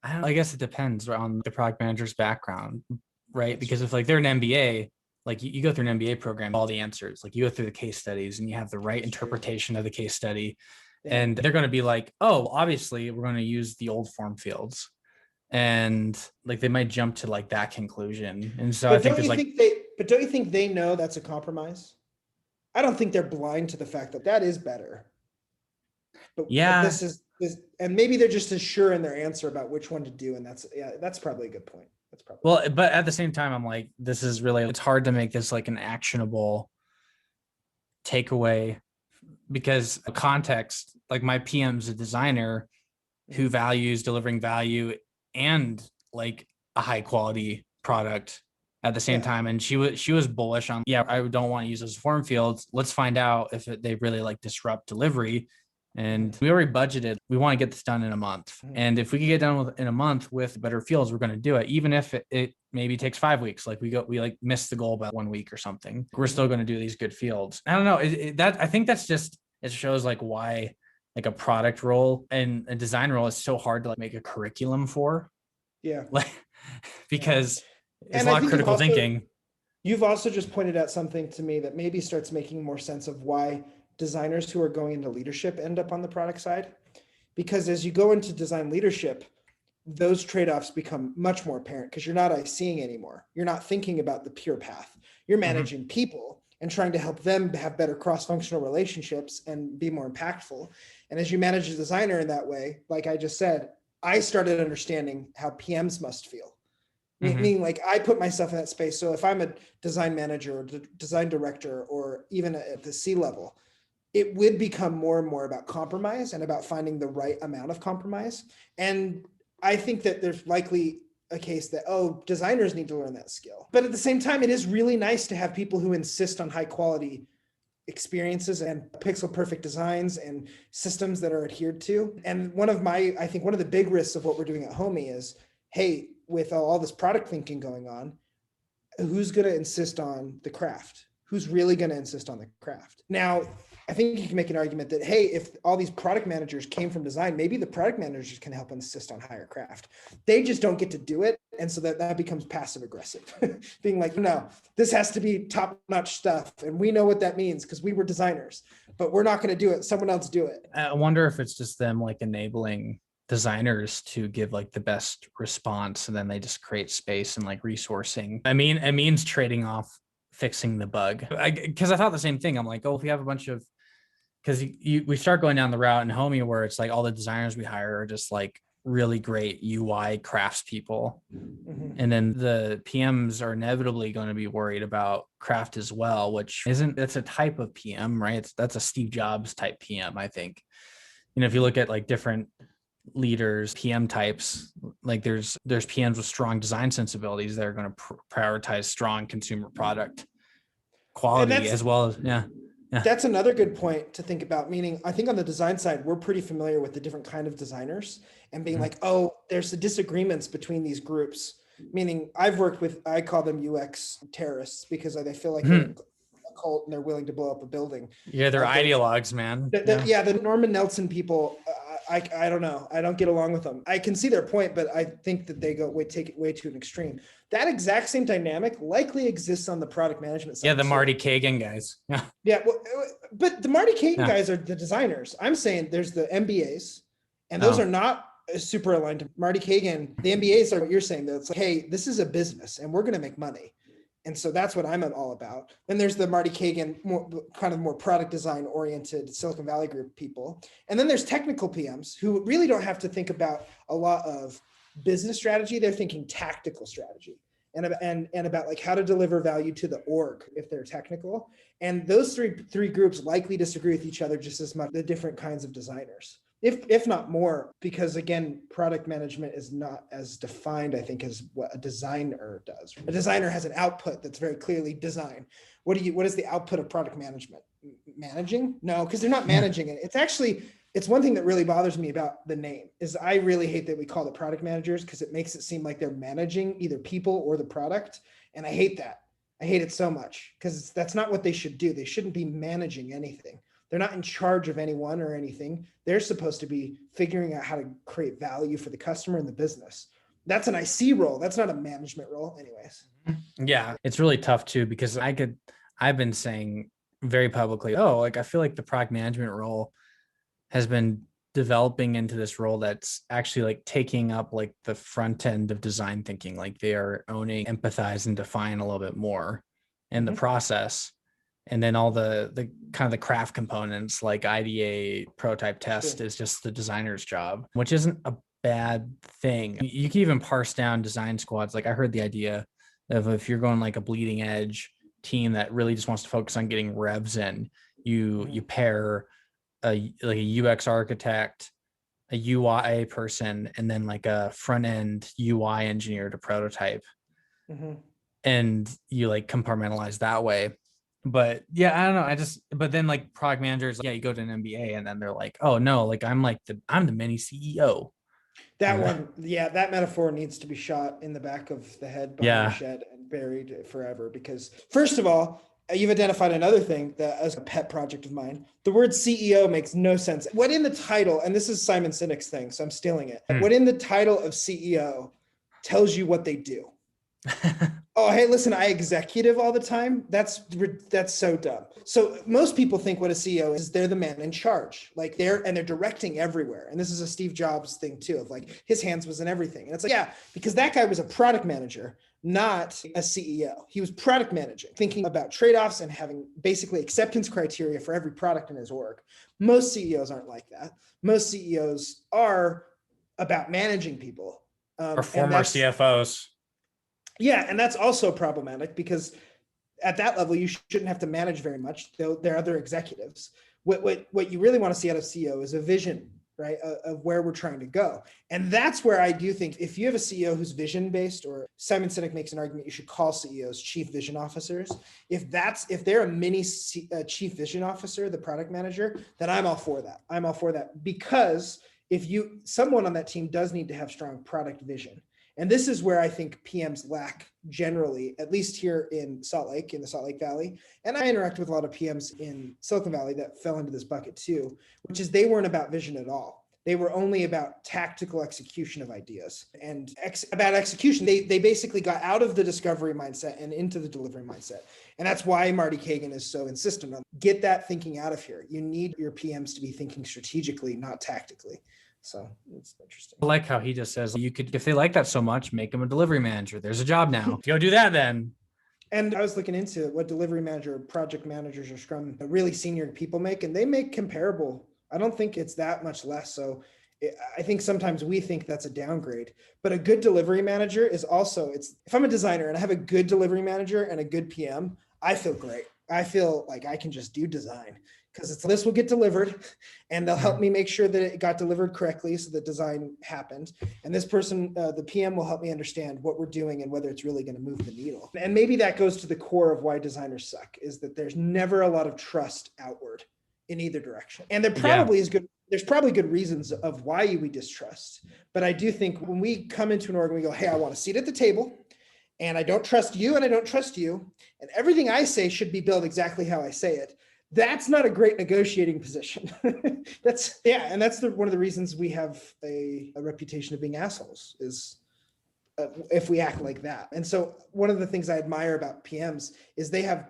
I guess it depends on the product manager's background, right? That's Because true. if like they're an MBA, like you go through an MBA program, all the answers, like you go through the case studies and you have the right That's true. interpretation of the case study. Yeah. And they're going to be like, oh, obviously we're going to use the old form fields. And like they might jump to like that conclusion. And so I But think don't there's you like, think don't you think they know that's a compromise? I don't think they're blind to the fact that that is better. But yeah, this, and maybe they're just as sure in their answer about which one to do. And that's probably a good point. That's probably well, but at the same time, I'm like, this is really, it's hard to make this like an actionable takeaway because context, like my PM's a designer who values delivering value and like a high quality product at the same yeah. time. And she was bullish on, yeah, I don't want to use those form fields. Let's find out if they really like disrupt delivery. And we already budgeted. We want to get this done in a month. And if we can get done in a month with better fields, we're going to do it. Even if it maybe takes 5 weeks, like we like missed the goal by 1 week or something. We're still going to do these good fields. I don't know. I think that's just, it shows like why like a product role and a design role is so hard to like make a curriculum for. Yeah. Like, because it's And a I lot of think critical thinking. you've also just pointed out something to me that maybe starts making more sense of why designers who are going into leadership end up on the product side. Because as you go into design leadership, those trade-offs become much more apparent because you're not ICing anymore. You're not thinking about the pure path. You're managing people and trying to help them have better cross-functional relationships and be more impactful. And as you manage a designer in that way, like I just said, I started understanding how PMs must feel. Meaning like I put myself in that space. So if I'm a design manager or design director or even at the C level, it would become more and more about compromise and about finding the right amount of compromise. And I think that there's likely a case that, oh, designers need to learn that skill. But at the same time, it is really nice to have people who insist on high quality experiences and pixel perfect designs and systems that are adhered to. And I think one of the big risks of what we're doing at Homey is, hey, with all this product thinking going on, who's going to insist on the craft? Who's really going to insist on the craft? Now, I think you can make an argument that, hey, if all these product managers came from design, maybe the product managers can help insist on higher craft. They just don't get to do it. And so that becomes passive aggressive, being like, no, this has to be top-notch stuff. And we know what that means because we were designers, but we're not going to do it. Someone else do it. I wonder if it's just them like enabling designers to give like the best response, and then they just create space and like resourcing. I mean, it means trading off fixing the bug. Because I thought the same thing. I'm like, oh, if we have a bunch of, because we start going down the route in Homey where it's like all the designers we hire are just like really great UI craftspeople. And then the PMs are inevitably going to be worried about craft as well, which that's a type of PM, right? That's a Steve Jobs type PM, I think. You know, if you look at like different leaders, PM types, like there's PMs with strong design sensibilities that are going to prioritize strong consumer product quality as well as, yeah. That's another good point to think about, meaning I think on the design side, we're pretty familiar with the different kind of designers and being like, oh, there's the disagreements between these groups. Meaning I call them UX terrorists because they feel like they're a cult and they're willing to blow up a building. Yeah, they're ideologues, man. The Norman Nelson people, I don't know. I don't get along with them. I can see their point, but I think that they take it way to an extreme. That exact same dynamic likely exists on the product management side. Yeah, the Marty Kagan guys. Yeah. Yeah, well, but the Marty Kagan guys are the designers. I'm saying there's the MBAs, and those are not super aligned to Marty Kagan. The MBAs are what you're saying. That it's like, hey, this is a business, and we're going to make money. And so that's what I'm all about. Then there's the Marty Kagan, more product design oriented Silicon Valley group people. And then there's technical PMs who really don't have to think about a lot of business strategy. They're thinking tactical strategy and about like how to deliver value to the org if they're technical. And those three groups likely disagree with each other just as much, the different kinds of designers. If not more, because again, product management is not as defined, I think, as what a designer does. A designer has an output that's very clearly design. What is the output of product management? managing? No, because they're not managing it. It's one thing that really bothers me about the name is I really hate that we call it product managers because it makes it seem like they're managing either people or the product. And I hate that. I hate it so much because that's not what they should do. They shouldn't be managing anything. They're not in charge of anyone or anything. They're supposed to be figuring out how to create value for the customer and the business. That's an IC role. That's not a management role anyways. Yeah, it's really tough too, because I've been saying very publicly, oh, like I feel like the product management role has been developing into this role that's actually like taking up like the front end of design thinking. Like they are owning, empathize, and define a little bit more in the process. And then all the kind of the craft components like IDA, prototype, test is just the designer's job, which isn't a bad thing. You can even parse down design squads. Like I heard the idea of if you're going like a bleeding edge team that really just wants to focus on getting revs in, you pair a UX architect, a UI person, and then like a front end UI engineer to prototype. And you like compartmentalize that way. But yeah, I don't know. But then like product managers, you go to an MBA and then they're like, oh no, like I'm the mini CEO. That metaphor needs to be shot in the back of the head behind the shed and buried forever. Because first of all, you've identified another thing that as a pet project of mine, the word CEO makes no sense. What in the title, and this is Simon Sinek's thing, so I'm stealing it. What in the title of CEO tells you what they do? Oh, hey, listen, I executive all the time. That's so dumb. So most people think what a CEO is, they're the man in charge. Like they're directing everywhere. And this is a Steve Jobs thing too, of like his hands was in everything. And it's like, yeah, because that guy was a product manager, not a CEO. He was product managing, thinking about trade-offs and having basically acceptance criteria for every product in his org. Most CEOs aren't like that. Most CEOs are about managing people. Or former CFOs. Yeah, and that's also problematic because at that level, you shouldn't have to manage very much. There are other executives. What you really want to see out of CEO is a vision, right, of where we're trying to go. And that's where I do think if you have a CEO who's vision-based, or Simon Sinek makes an argument, you should call CEOs chief vision officers. If they're a mini chief vision officer, the product manager, then I'm all for that. I'm all for that because someone on that team does need to have strong product vision. And this is where I think PMs lack generally, at least here in the Salt Lake Valley. And I interact with a lot of PMs in Silicon Valley that fell into this bucket too, which is they weren't about vision at all. They were only about tactical execution of ideas and about execution. They basically got out of the discovery mindset and into the delivery mindset. And that's why Marty Kagan is so insistent on get that thinking out of here. You need your PMs to be thinking strategically, not tactically. So it's interesting. I like how he just says if they like that so much, make them a delivery manager. There's a job now. Go do that then. And I was looking into what delivery manager, project managers, or Scrum, really senior people make, and they make comparable. I don't think it's that much less. So I think sometimes we think that's a downgrade, but a good delivery manager is also, if I'm a designer and I have a good delivery manager and a good PM, I feel great. I feel like I can just do design because this will get delivered and they'll help me make sure that it got delivered correctly so the design happened. And this person, the PM, will help me understand what we're doing and whether it's really going to move the needle. And maybe that goes to the core of why designers suck, is that there's never a lot of trust outward in either direction. And there probably is good. There's probably good reasons of why we distrust. But I do think when we come into an org and we go, hey, I want a seat at the table and I don't trust you and I don't trust you, and everything I say should be built exactly how I say it. That's not a great negotiating position. And that's one of the reasons we have a reputation of being assholes, is if we act like that. And so one of the things I admire about PMs is they have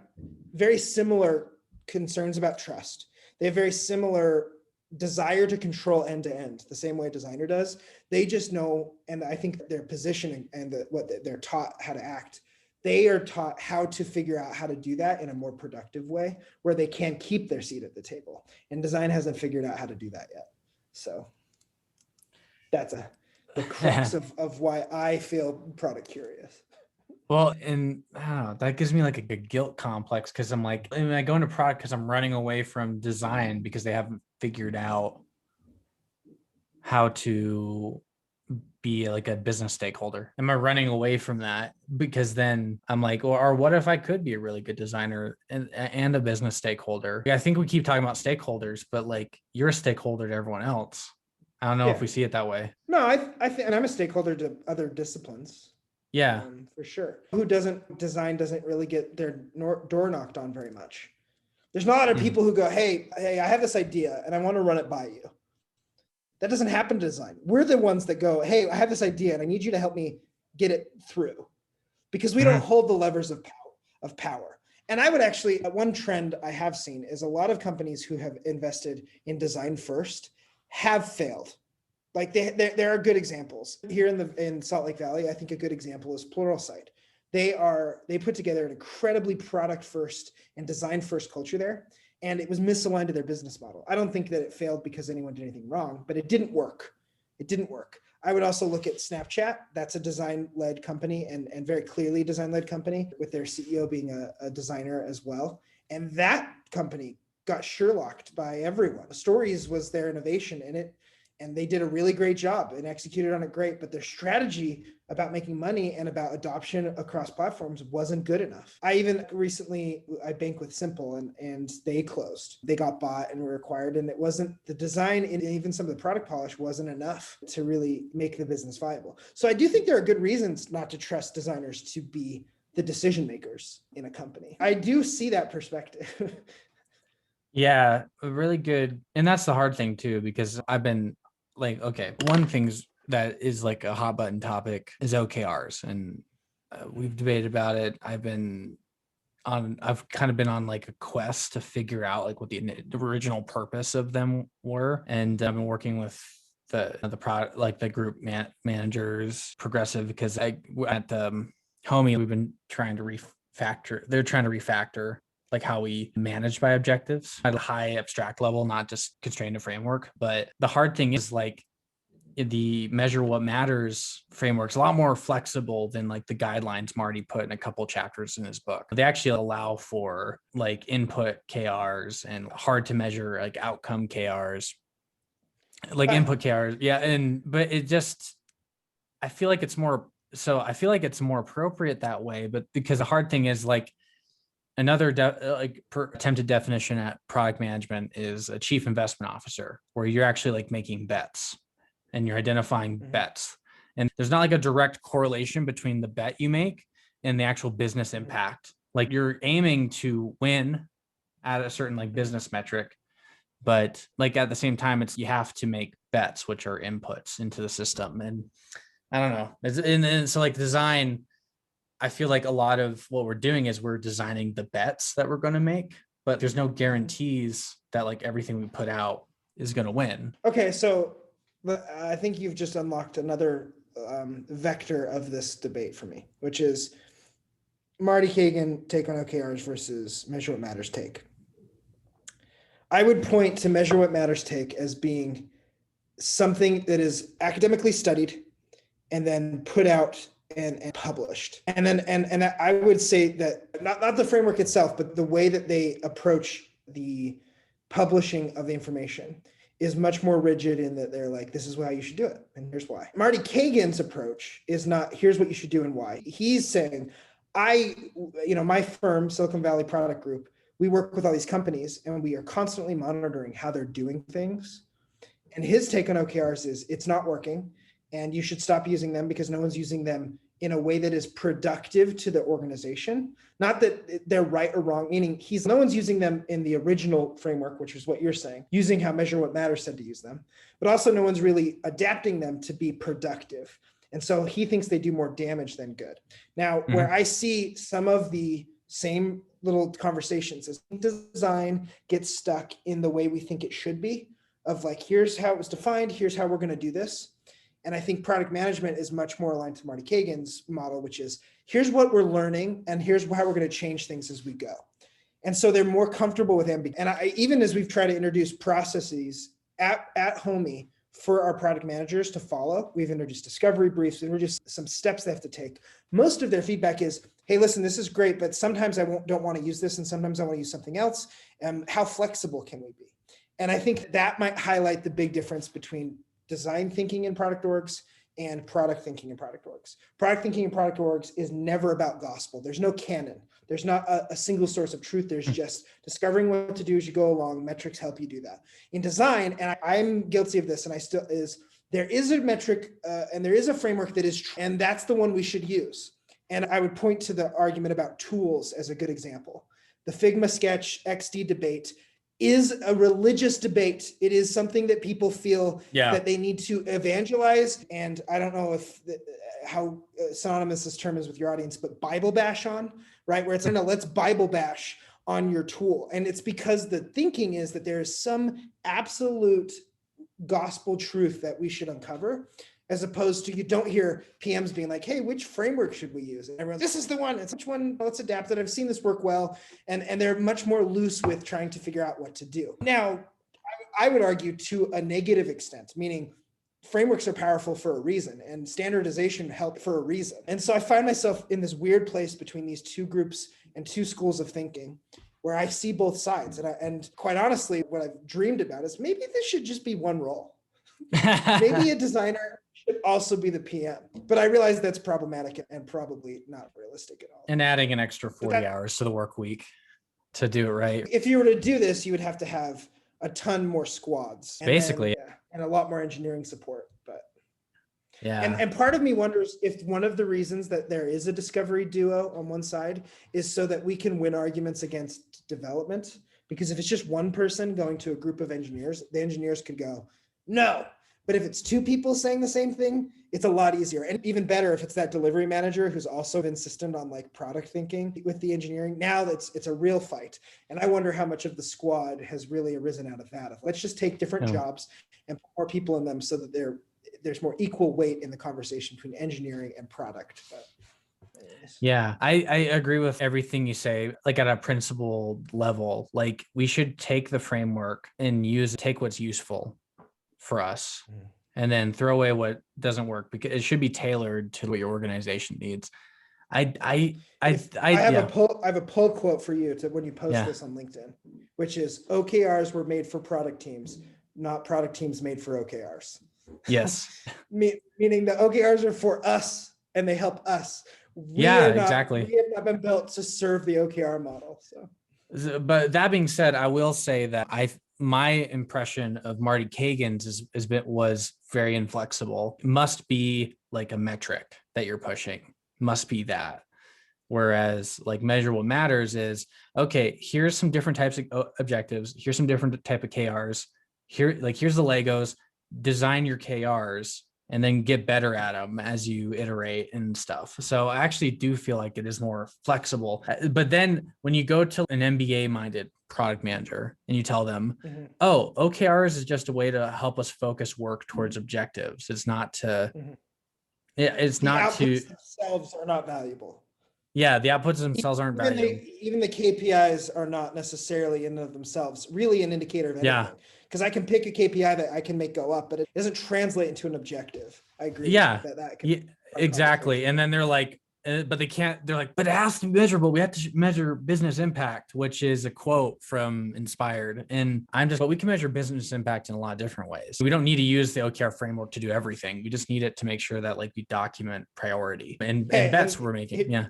very similar concerns about trust. They have very similar desire to control end to end, the same way a designer does. They just know, and I think their position and what they're taught how to act, they are taught how to figure out how to do that in a more productive way where they can keep their seat at the table. And design hasn't figured out how to do that yet. So that's the crux of why I feel product curious. Well, and that gives me like a guilt complex, because I'm like, I go into product because I'm running away from design because they haven't figured out how to be like a business stakeholder? Am I running away from that? Because then I'm like, or what if I could be a really good designer and a business stakeholder? I think we keep talking about stakeholders, but like you're a stakeholder to everyone else. I don't know if we see it that way. No, I think, and I'm a stakeholder to other disciplines. Yeah. For sure. Who doesn't design doesn't really get their door knocked on very much. There's not a lot of people who go, hey, I have this idea and I want to run it by you. That doesn't happen to design. We're the ones that go, hey, I have this idea and I need you to help me get it through, because we don't hold the levers of power. And I would actually, one trend I have seen is a lot of companies who have invested in design first have failed. Like there are good examples here in Salt Lake Valley. I think a good example is Pluralsight. They put together an incredibly product first and design first culture there, and it was misaligned to their business model. I don't think that it failed because anyone did anything wrong, but it didn't work. It didn't work. I would also look at Snapchat. That's a design-led company and very clearly design-led company, with their CEO being a designer as well. And that company got Sherlocked by everyone. Stories was their innovation in it, and they did a really great job and executed on it great, but their strategy about making money and about adoption across platforms wasn't good enough. I bank with Simple and they closed. They got bought and were acquired, and it wasn't the design and even some of the product polish wasn't enough to really make the business viable. So I do think there are good reasons not to trust designers to be the decision makers in a company. I do see that perspective. Yeah, really good. And that's the hard thing too, because I've been like, okay, one thing's that is like a hot button topic is OKRs, and we've debated about it. I've kind of been on like a quest to figure out like what the original purpose of them were, and I've been working with the product, like the group managers, Progressive, because at Homey we've been trying to refactor. They're trying to refactor like how we manage by objectives at a high abstract level, not just constrained to framework. But the hard thing is like the measure what matters framework's a lot more flexible than like the guidelines Marty put in a couple chapters in his book. They actually allow for like input KRs and hard to measure like outcome KRs, like input KRs. Yeah. But it just, I feel like it's more appropriate that way. But because the hard thing is like, another attempted definition at product management is a chief investment officer, where you're actually like making bets and you're identifying bets. And there's not like a direct correlation between the bet you make and the actual business impact. Like you're aiming to win at a certain like business metric, but like at the same time, you have to make bets, which are inputs into the system. And I don't know. And so like design, I feel like a lot of what we're doing is we're designing the bets that we're going to make, but there's no guarantees that like everything we put out is going to win. Okay, so I think you've just unlocked another vector of this debate for me, which is Marty Kagan take on OKRs versus Measure What Matters take. I would point to Measure What Matters take as being something that is academically studied and then put out and published. And then and I would say that not the framework itself, but the way that they approach the publishing of the information is much more rigid in that they're like, this is how you should do it, and here's why. Marty Kagan's approach is not, here's what you should do and why. He's saying, my firm, Silicon Valley Product Group, we work with all these companies and we are constantly monitoring how they're doing things. And his take on OKRs is it's not working, and you should stop using them because no one's using them in a way that is productive to the organization. Not that they're right or wrong, meaning no one's using them in the original framework, which is what you're saying, using how Measure What Matters said to use them, but also no one's really adapting them to be productive. And so he thinks they do more damage than good. Now, where I see some of the same little conversations is design gets stuck in the way we think it should be, of like, here's how it was defined, here's how we're going to do this. And I think product management is much more aligned to Marty Kagan's model, which is here's what we're learning and here's how we're going to change things as we go. And so they're more comfortable with ambiguity. And even as we've tried to introduce processes at Homey for our product managers to follow, we've introduced discovery briefs, introduced some steps they have to take. Most of their feedback is, hey, listen, this is great, but sometimes I don't want to use this and sometimes I want to use something else. How flexible can we be? And I think that might highlight the big difference between design thinking in product orgs and product thinking and product orgs. Product thinking and product orgs is never about gospel. There's no canon. There's not a single source of truth. There's just discovering what to do as you go along. Metrics help you do that. In design, and I'm guilty of this, and there is a metric and there is a framework that is true, and that's the one we should use. And I would point to the argument about tools as a good example. The Figma Sketch XD debate is a religious debate. It is something that people feel that they need to evangelize. And I don't know how synonymous this term is with your audience, but Bible bash on, right? Where it's like, no, let's Bible bash on your tool. And it's because the thinking is that there is some absolute gospel truth that we should uncover, as opposed to, you don't hear PMs being like, hey, which framework should we use? And everyone's, this is the one, it's which one, let's adapt it. I've seen this work well. And they're much more loose with trying to figure out what to do. Now, I would argue to a negative extent, meaning frameworks are powerful for a reason and standardization helped for a reason. And so I find myself in this weird place between these two groups and two schools of thinking, where I see both sides. And quite honestly, what I've dreamed about is maybe this should just be one role. Maybe a designer should also be the PM. But I realize that's problematic and probably not realistic at all. And adding an extra 40 hours to the work week to do it right. If you were to do this, you would have to have a ton more squads. Basically. And a lot more engineering support. But yeah. And part of me wonders if one of the reasons that there is a discovery duo on one side is so that we can win arguments against development. Because if it's just one person going to a group of engineers, the engineers could go, no. But if it's two people saying the same thing, it's a lot easier. And even better if it's that delivery manager who's also insistent on like product thinking with the engineering. Now it's a real fight. And I wonder how much of the squad has really arisen out of that. Let's just take different jobs and put more people in them so that there's more equal weight in the conversation between engineering and product. But yeah, I agree with everything you say, like at a principle level. Like we should take the framework and take what's useful for us and then throw away what doesn't work, because it should be tailored to what your organization needs. I have a pull quote for you to when you post this on LinkedIn, which is OKRs were made for product teams, not product teams made for OKRs. Yes. Meaning the OKRs are for us and they help us. Exactly. We have not been built to serve the OKR model. So, but that being said, I will say that my impression of Marty Kagan's was very inflexible. It must be like a metric that you're pushing. Must be that. Whereas like measure what matters is, okay, here's some different types of objectives. Here's some different type of KRs. Here's the Legos. Design your KRs and then get better at them as you iterate and stuff. So I actually do feel like it is more flexible. But then when you go to an MBA minded product manager and you tell them, oh, OKRs is just a way to help us focus work towards objectives. It's not to, it's not to, the outputs themselves are not valuable. Yeah, the outputs themselves aren't valuable. Even the KPIs are not necessarily in and of themselves really an indicator of anything. Yeah. Because I can pick a KPI that I can make go up, but it doesn't translate into an objective. I agree. Yeah, exactly. And then they're like, but they can't, they're like, but it has to be measurable. We have to measure business impact, which is a quote from Inspired. And but we can measure business impact in a lot of different ways. We don't need to use the OKR framework to do everything. We just need it to make sure that like we document priority and bets we're making. Yeah.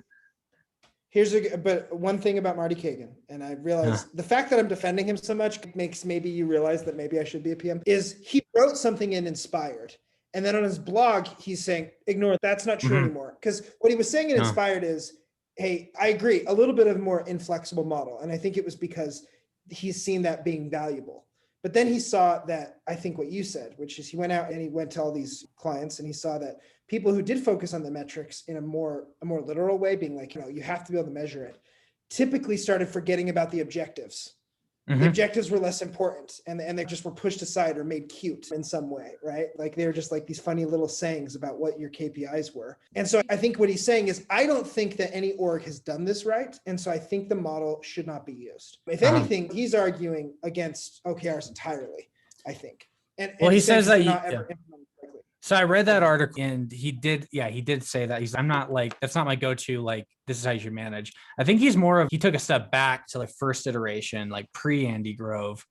But one thing about Marty Kagan, and I realize the fact that I'm defending him so much makes maybe you realize that maybe I should be a PM, is he wrote something in Inspired. And then on his blog, he's saying, ignore, that's not true anymore. Because what he was saying in Inspired is, hey, I agree, a little bit of a more inflexible model. And I think it was because he's seen that being valuable. But then he saw that, I think what you said, which is he went out and he went to all these clients and he saw that people who did focus on the metrics in a more literal way, being like, you have to be able to measure it, typically started forgetting about the objectives. The objectives were less important and they just were pushed aside or made cute in some way, right? Like they were just like these funny little sayings about what your KPIs were. And so I think what he's saying is, I don't think that any org has done this right. And so I think the model should not be used. If anything, he's arguing against OKRs entirely, I think. And he says that not ever implemented correctly. So I read that article and he did say that. I'm not like, that's not my go-to, like, this is how you should manage. I think he took a step back to the first iteration, like pre-Andy Grove,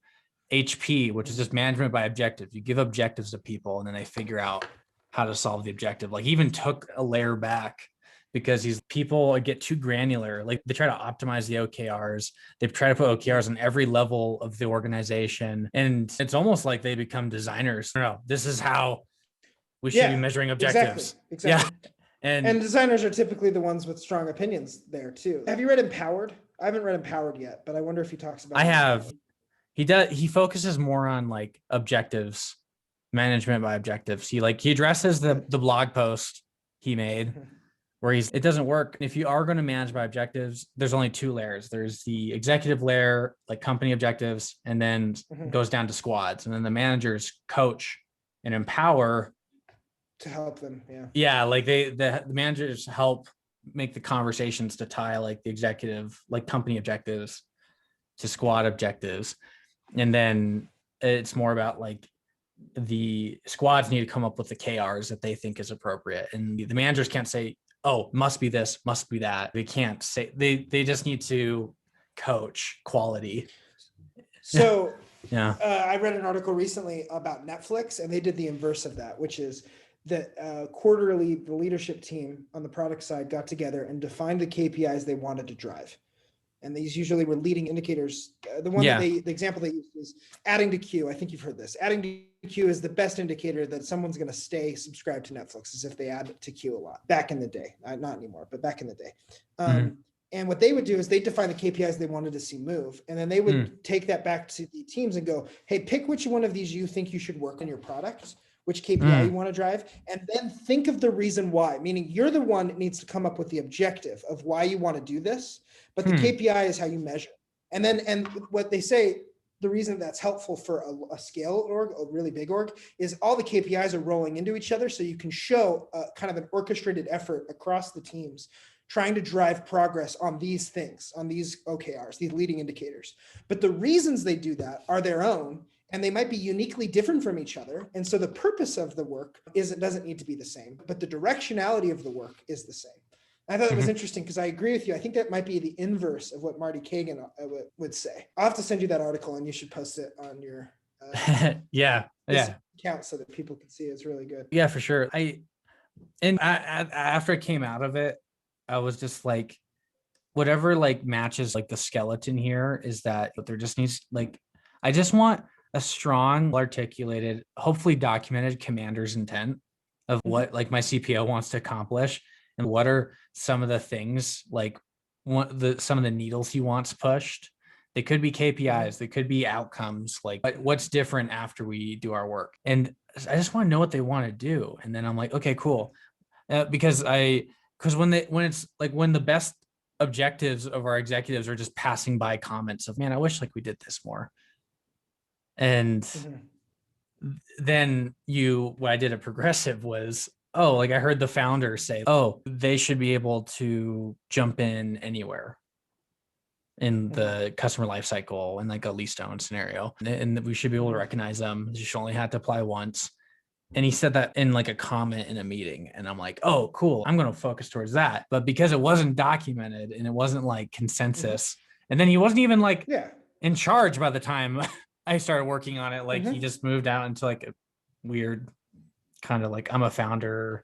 HP, which is just management by objectives. You give objectives to people and then they figure out how to solve the objective. Like he even took a layer back because these people get too granular. Like they try to optimize the OKRs. They try to put OKRs on every level of the organization. And it's almost like they become designers. No, this is how we should be Yeah, measuring exactly. objectives. Exactly. Yeah. And designers are typically the ones with strong opinions there too. Have you read Empowered? I haven't read Empowered yet, but I wonder if he talks about I it. have. He focuses more on like objectives, management by objectives. He addresses the blog post he made where it doesn't work. If you are going to manage by objectives, there's only two layers. There's the executive layer, like company objectives, and then goes down to squads. And then the managers coach and empower to help them. Yeah. Like the managers help make the conversations to tie like the executive, like company objectives to squad objectives. And then it's more about like the squads need to come up with the KRs that they think is appropriate. And the managers can't say, oh, must be this, must be that. They can't say, they just need to coach quality. So yeah. I read an article recently about Netflix, and they did the inverse of that, which is that quarterly, the leadership team on the product side got together and defined the KPIs they wanted to drive. And these usually were leading indicators. The example they used is adding to queue. I think you've heard this. Adding to queue is the best indicator that someone's going to stay subscribed to Netflix, is if they add to queue a lot. Back in the day, not anymore, but back in the day. And what they would do is they define the KPIs they wanted to see move. And then they would take that back to the teams and go, hey, pick which one of these you think you should work on your product, which KPI you want to drive, and then think of the reason why, meaning you're the one that needs to come up with the objective of why you want to do this, but the KPI is how you measure. And what they say, the reason that's helpful for a scale org, a really big org, is all the KPIs are rolling into each other, so you can show kind of an orchestrated effort across the teams trying to drive progress on these things, on these OKRs, these leading indicators. But the reasons they do that are their own, and they might be uniquely different from each other. And so the purpose of the work doesn't need to be the same, but the directionality of the work is the same. I thought it was interesting because I agree with you. I think that might be the inverse of what Marty Kagan would say. I'll have to send you that article, and you should post it on your account so that people can see it. It's really good. Yeah, for sure. After I came out of it, I was just like, whatever like matches like the skeleton here is that there just needs like, I just want a strong, articulated, hopefully documented commander's intent of what like my CPO wants to accomplish, and what are some of the things like some of the needles he wants pushed. They could be KPIs, they could be outcomes, like what's different after we do our work. And I just want to know what they want to do. And then I'm like, okay, cool. Because when the best objectives of our executives are just passing by comments of, man, I wish like we did this more. And then what I did at Progressive was, oh, like I heard the founder say, oh, they should be able to jump in anywhere in the customer lifecycle in like a lease own scenario. And we should be able to recognize them. You should only have to apply once. And he said that in like a comment in a meeting. And I'm like, oh, cool. I'm going to focus towards that. But because it wasn't documented and it wasn't like consensus, and then he wasn't even like in charge by the time I started working on it. Like he just moved out into like a weird kind of like, I'm a founder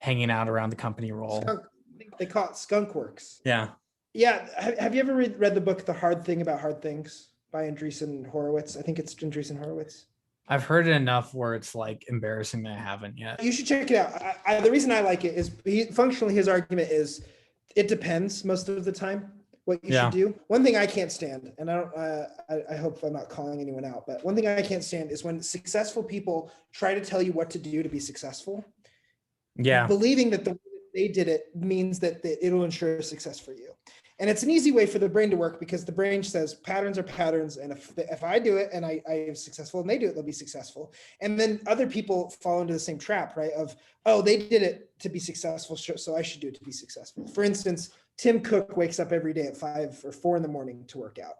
hanging out around the company role. They call it skunk works. Yeah. Yeah. Have you ever read the book, The Hard Thing About Hard Things by Andreessen Horowitz? I think it's Andreessen Horowitz. I've heard it enough where it's like embarrassing that I haven't yet. You should check it out. The reason I like it is functionally his argument is it depends most of the time what you should do. One thing I can't stand, and I hope I'm not calling anyone out, but one thing I can't stand is when successful people try to tell you what to do to be successful. Yeah. Believing that the way that they did it means that it'll ensure success for you. And it's an easy way for the brain to work because the brain says patterns are patterns. And if I do it and I am successful and they do it, they'll be successful. And then other people fall into the same trap, right? Of, oh, they did it to be successful, so I should do it to be successful. For instance, Tim Cook wakes up every day at 5 or 4 in the morning to work out.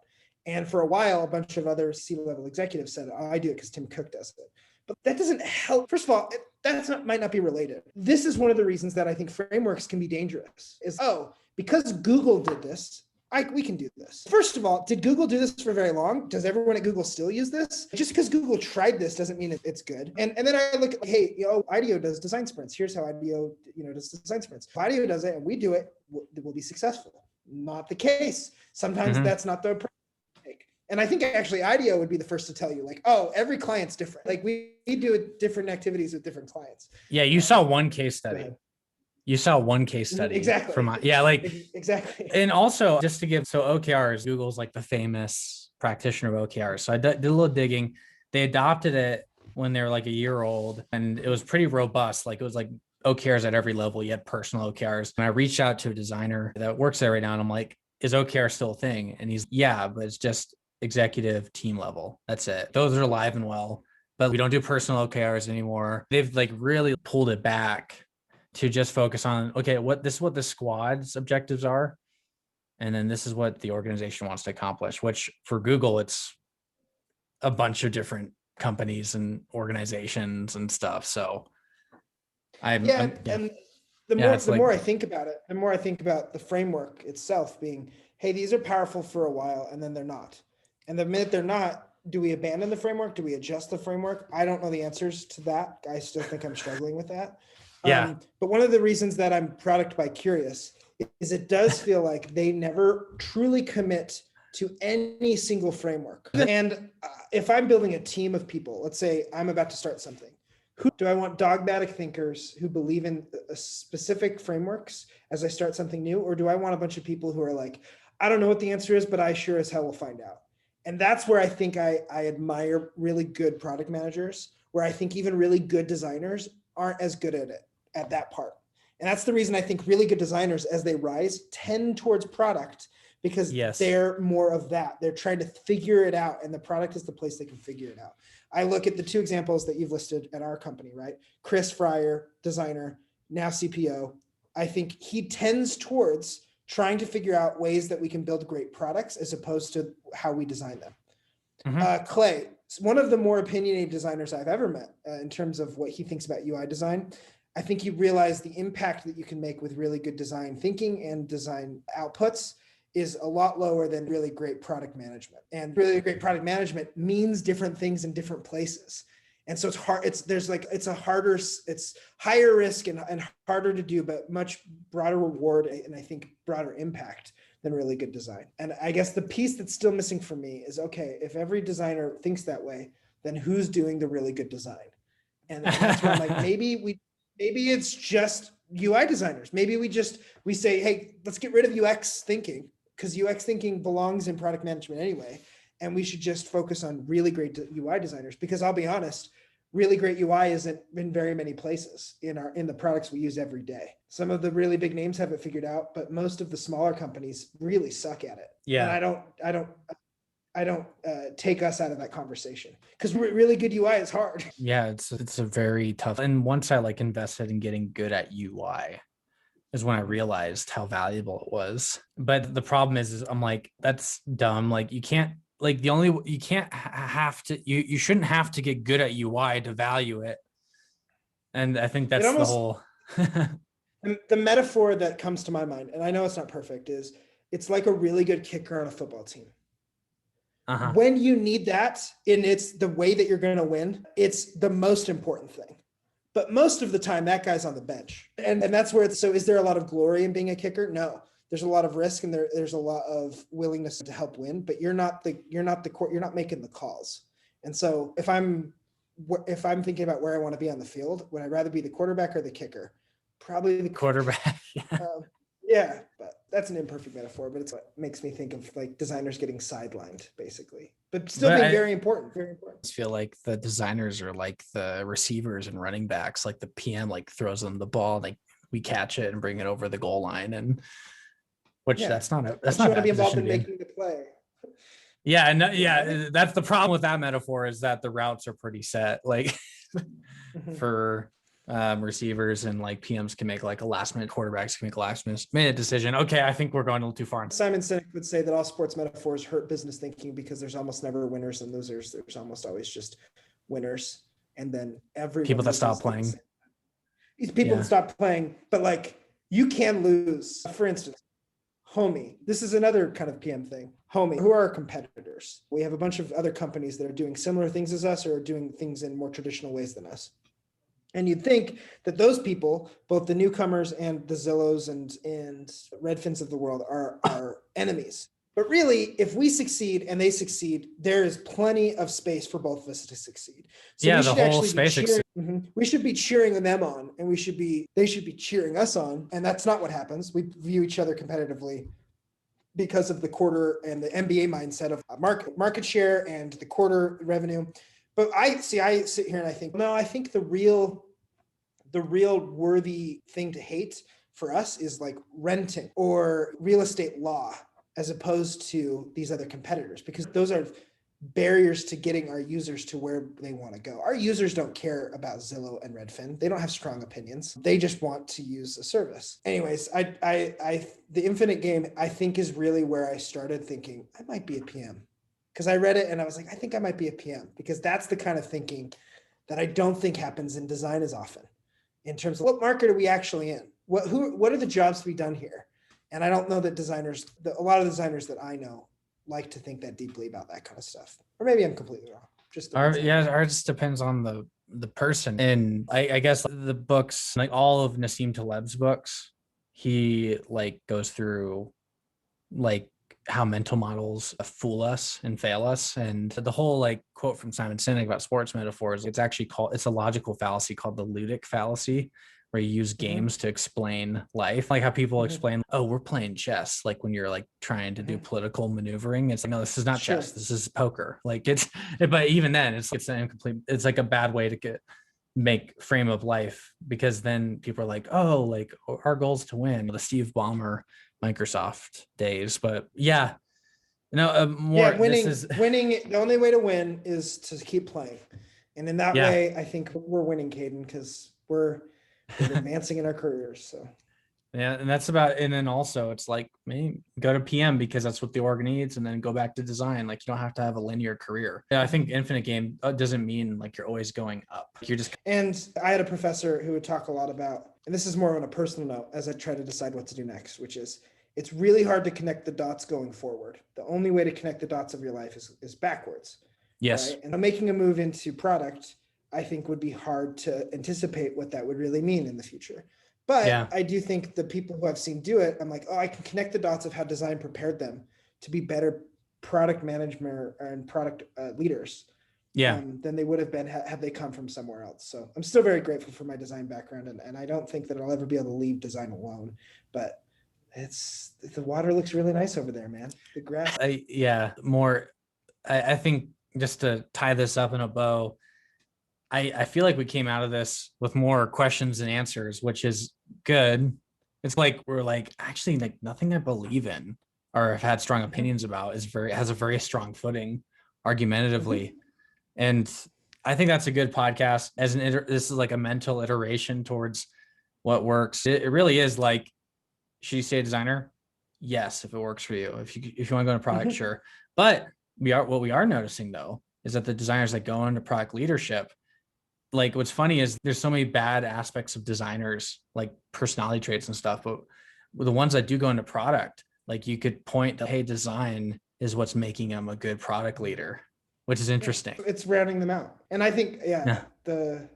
And for a while, a bunch of other C-level executives said, oh, I do it because Tim Cook does it. But that doesn't help. First of all, might not be related. This is one of the reasons that I think frameworks can be dangerous is, because Google did this, we can do this. First of all, did Google do this for very long? Does everyone at Google still use this? Just because Google tried this doesn't mean it's good. And then I look at, hey, IDEO does design sprints. Here's how IDEO, does design sprints. If IDEO does it and we do it, we'll be successful. Not the case. Sometimes that's not the approach. And I think actually IDEO would be the first to tell you, like, oh, every client's different. Like we do different activities with different clients. Yeah, you saw one case study. You saw one case study. Exactly. Exactly. And also just to give, so OKRs, Google's like the famous practitioner of OKRs. So I did a little digging. They adopted it when they were like a year old, and it was pretty robust. Like it was like OKRs at every level. You had personal OKRs. And I reached out to a designer that works there right now, and I'm like, is OKR still a thing? And he's, yeah, but it's just executive team level. That's it. Those are alive and well, but we don't do personal OKRs anymore. They've like really pulled it back to just focus on, okay, this is what the squad's objectives are. And then this is what the organization wants to accomplish, which for Google, it's a bunch of different companies and organizations and stuff. So and the more I think about it, the more I think about the framework itself being, hey, these are powerful for a while and then they're not. And the minute they're not, do we abandon the framework? Do we adjust the framework? I don't know the answers to that. I still think I'm struggling with that. Yeah. But one of the reasons that I'm product by curious is it does feel like they never truly commit to any single framework. And if I'm building a team of people, let's say I'm about to start something, who do I want? Dogmatic thinkers who believe in specific frameworks as I start something new? Or do I want a bunch of people who are like, I don't know what the answer is, but I sure as hell will find out. And that's where I think I admire really good product managers, where I think even really good designers aren't as good at it, at that part. And that's the reason I think really good designers, as they rise, tend towards product, because they're more of that. They're trying to figure it out, and the product is the place they can figure it out. I look at the two examples that you've listed at our company, right? Chris Fryer, designer, now CPO. I think he tends towards trying to figure out ways that we can build great products as opposed to how we design them. Clay, one of the more opinionated designers I've ever met in terms of what he thinks about UI design. I think you realize the impact that you can make with really good design thinking and design outputs is a lot lower than really great product management. And really great product management means different things in different places. And so it's hard, it's higher risk and harder to do, but much broader reward and I think broader impact than really good design. And I guess the piece that's still missing for me is, okay, if every designer thinks that way, then who's doing the really good design? And that's where I'm like, maybe it's just UI designers. Maybe we say, hey, let's get rid of UX thinking, because UX thinking belongs in product management anyway. And we should just focus on really great UI designers, because I'll be honest, really great UI isn't in very many places in the products we use every day. Some of the really big names have it figured out, but most of the smaller companies really suck at it. Yeah. And I don't take us out of that conversation, because really good UI is hard. Yeah, it's a very tough. And once I invested in getting good at UI is when I realized how valuable it was. But the problem is I'm like, that's dumb. Like you can't, you shouldn't have to get good at UI to value it. And I think that's the whole. The metaphor that comes to my mind, and I know it's not perfect, is it's like a really good kicker on a football team. When you need that, and it's the way that you're going to win, it's the most important thing. But most of the time, that guy's on the bench. And that's where so is there a lot of glory in being a kicker? No. There's a lot of risk, and there's a lot of willingness to help win, but you're not making the calls. And so if I'm thinking about where I want to be on the field, would I rather be the quarterback or the kicker? Probably the quarterback. Yeah, but that's an imperfect metaphor, but it's what makes me think of like designers getting sidelined, basically, but still being very important, very important. I feel like the designers are like the receivers and running backs, like the PM throws them the ball, like we catch it and bring it over the goal line, and that's not you want to be involved in making the play. Yeah, that's the problem with that metaphor, is that the routes are pretty set, for receivers, and PMs can make a last minute, quarterbacks can make a last minute decision. Okay, I think we're going a little too far. Simon Sinek would say that all sports metaphors hurt business thinking, because there's almost never winners and losers. There's almost always just winners, and then people that stop playing. These people that stop playing, but you can lose. For instance, homie. This is another kind of PM thing. Homie, who are our competitors? We have a bunch of other companies that are doing similar things as us or are doing things in more traditional ways than us. And you'd think that those people, both the newcomers and the Zillows and Redfins of the world, are our enemies. But really, if we succeed and they succeed, there is plenty of space for both of us to succeed. So Yeah, we the should whole actually space. be cheering, we should be cheering them on, and they should be cheering us on. And that's not what happens. We view each other competitively because of the quarter and the MBA mindset of market share and the quarter revenue. But I sit here and I think, no, I think the real worthy thing to hate for us is like renting or real estate law, as opposed to these other competitors, because those are barriers to getting our users to where they want to go. Our users don't care about Zillow and Redfin. They don't have strong opinions. They just want to use a service. Anyways, the infinite game, I think, is really where I started thinking I might be a PM, because I read it and I was like, I think I might be a PM, because that's the kind of thinking that I don't think happens in design as often, in terms of what market are we actually in? What are the jobs to be done here? And I don't know that a lot of designers that I know like to think that deeply about that kind of stuff. Or maybe I'm completely wrong. Ours just depends on the person. And I guess the books, like all of Nassim Taleb's books, he like goes through like how mental models fool us and fail us. And the whole like quote from Simon Sinek about sports metaphors, it's a logical fallacy called the ludic fallacy, where you use games to explain life. Like how people explain, oh, we're playing chess. Like when you're like trying to do political maneuvering, it's like, no, this is not chess. This is poker. Like but even then it's an incomplete, it's like a bad way to make frame of life, because then people are like, oh, like our goal is to win, the Steve Ballmer Microsoft days. But yeah, winning. The only way to win is to keep playing, and in that way, I think we're winning, Caden, because we're advancing in our careers. So yeah, and that's about. And then also, it's like maybe go to PM because that's what the org needs, and then go back to design. Like you don't have to have a linear career. Yeah, I think infinite game doesn't mean like you're always going up. You're just. And I had a professor who would talk a lot about, and this is more on a personal note as I try to decide what to do next, which is it's really hard to connect the dots going forward. The only way to connect the dots of your life is backwards. Yes. Right? And making a move into product, I think, would be hard to anticipate what that would really mean in the future. But I do think the people who I've seen do it, I'm like, oh, I can connect the dots of how design prepared them to be better product management and product leaders than they would have been had they come from somewhere else. So I'm still very grateful for my design background. And I don't think that I'll ever be able to leave design alone. But the water looks really nice over there, man. The grass. I think just to tie this up in a bow, I feel like we came out of this with more questions than answers, which is good. It's like we're like, actually, like nothing I believe in or have had strong opinions about has a very strong footing argumentatively. And I think that's a good podcast this is like a mental iteration towards what works. It really is like, should you stay a designer? Yes, if it works for you. If you want to go into product, sure. But what we are noticing though is that the designers that go into product leadership, like what's funny is there's so many bad aspects of designers, like personality traits and stuff, but the ones that do go into product, like you could point to, hey, design is what's making them a good product leader, which is interesting. It's rounding them out. And I think, the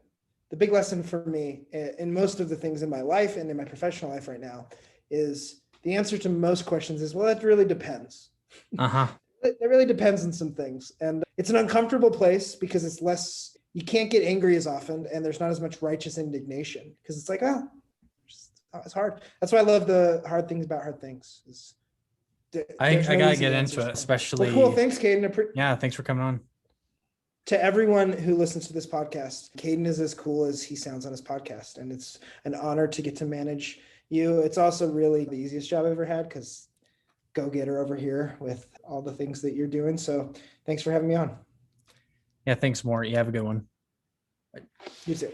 big lesson for me in most of the things in my life and in my professional life right now is the answer to most questions is, well, it really depends. It really depends on some things. And it's an uncomfortable place because it's less, you can't get angry as often and there's not as much righteous indignation because it's like, it's hard. That's why I love the hard things about hard things. I gotta get into it, especially. Well, cool. Thanks, Caden. Yeah, thanks for coming on. To everyone who listens to this podcast, Caden is as cool as he sounds on his podcast, and it's an honor to get to manage you. It's also really the easiest job I've ever had because go-getter over here with all the things that you're doing. So thanks for having me on. Yeah, thanks, Mort. You have a good one. You too.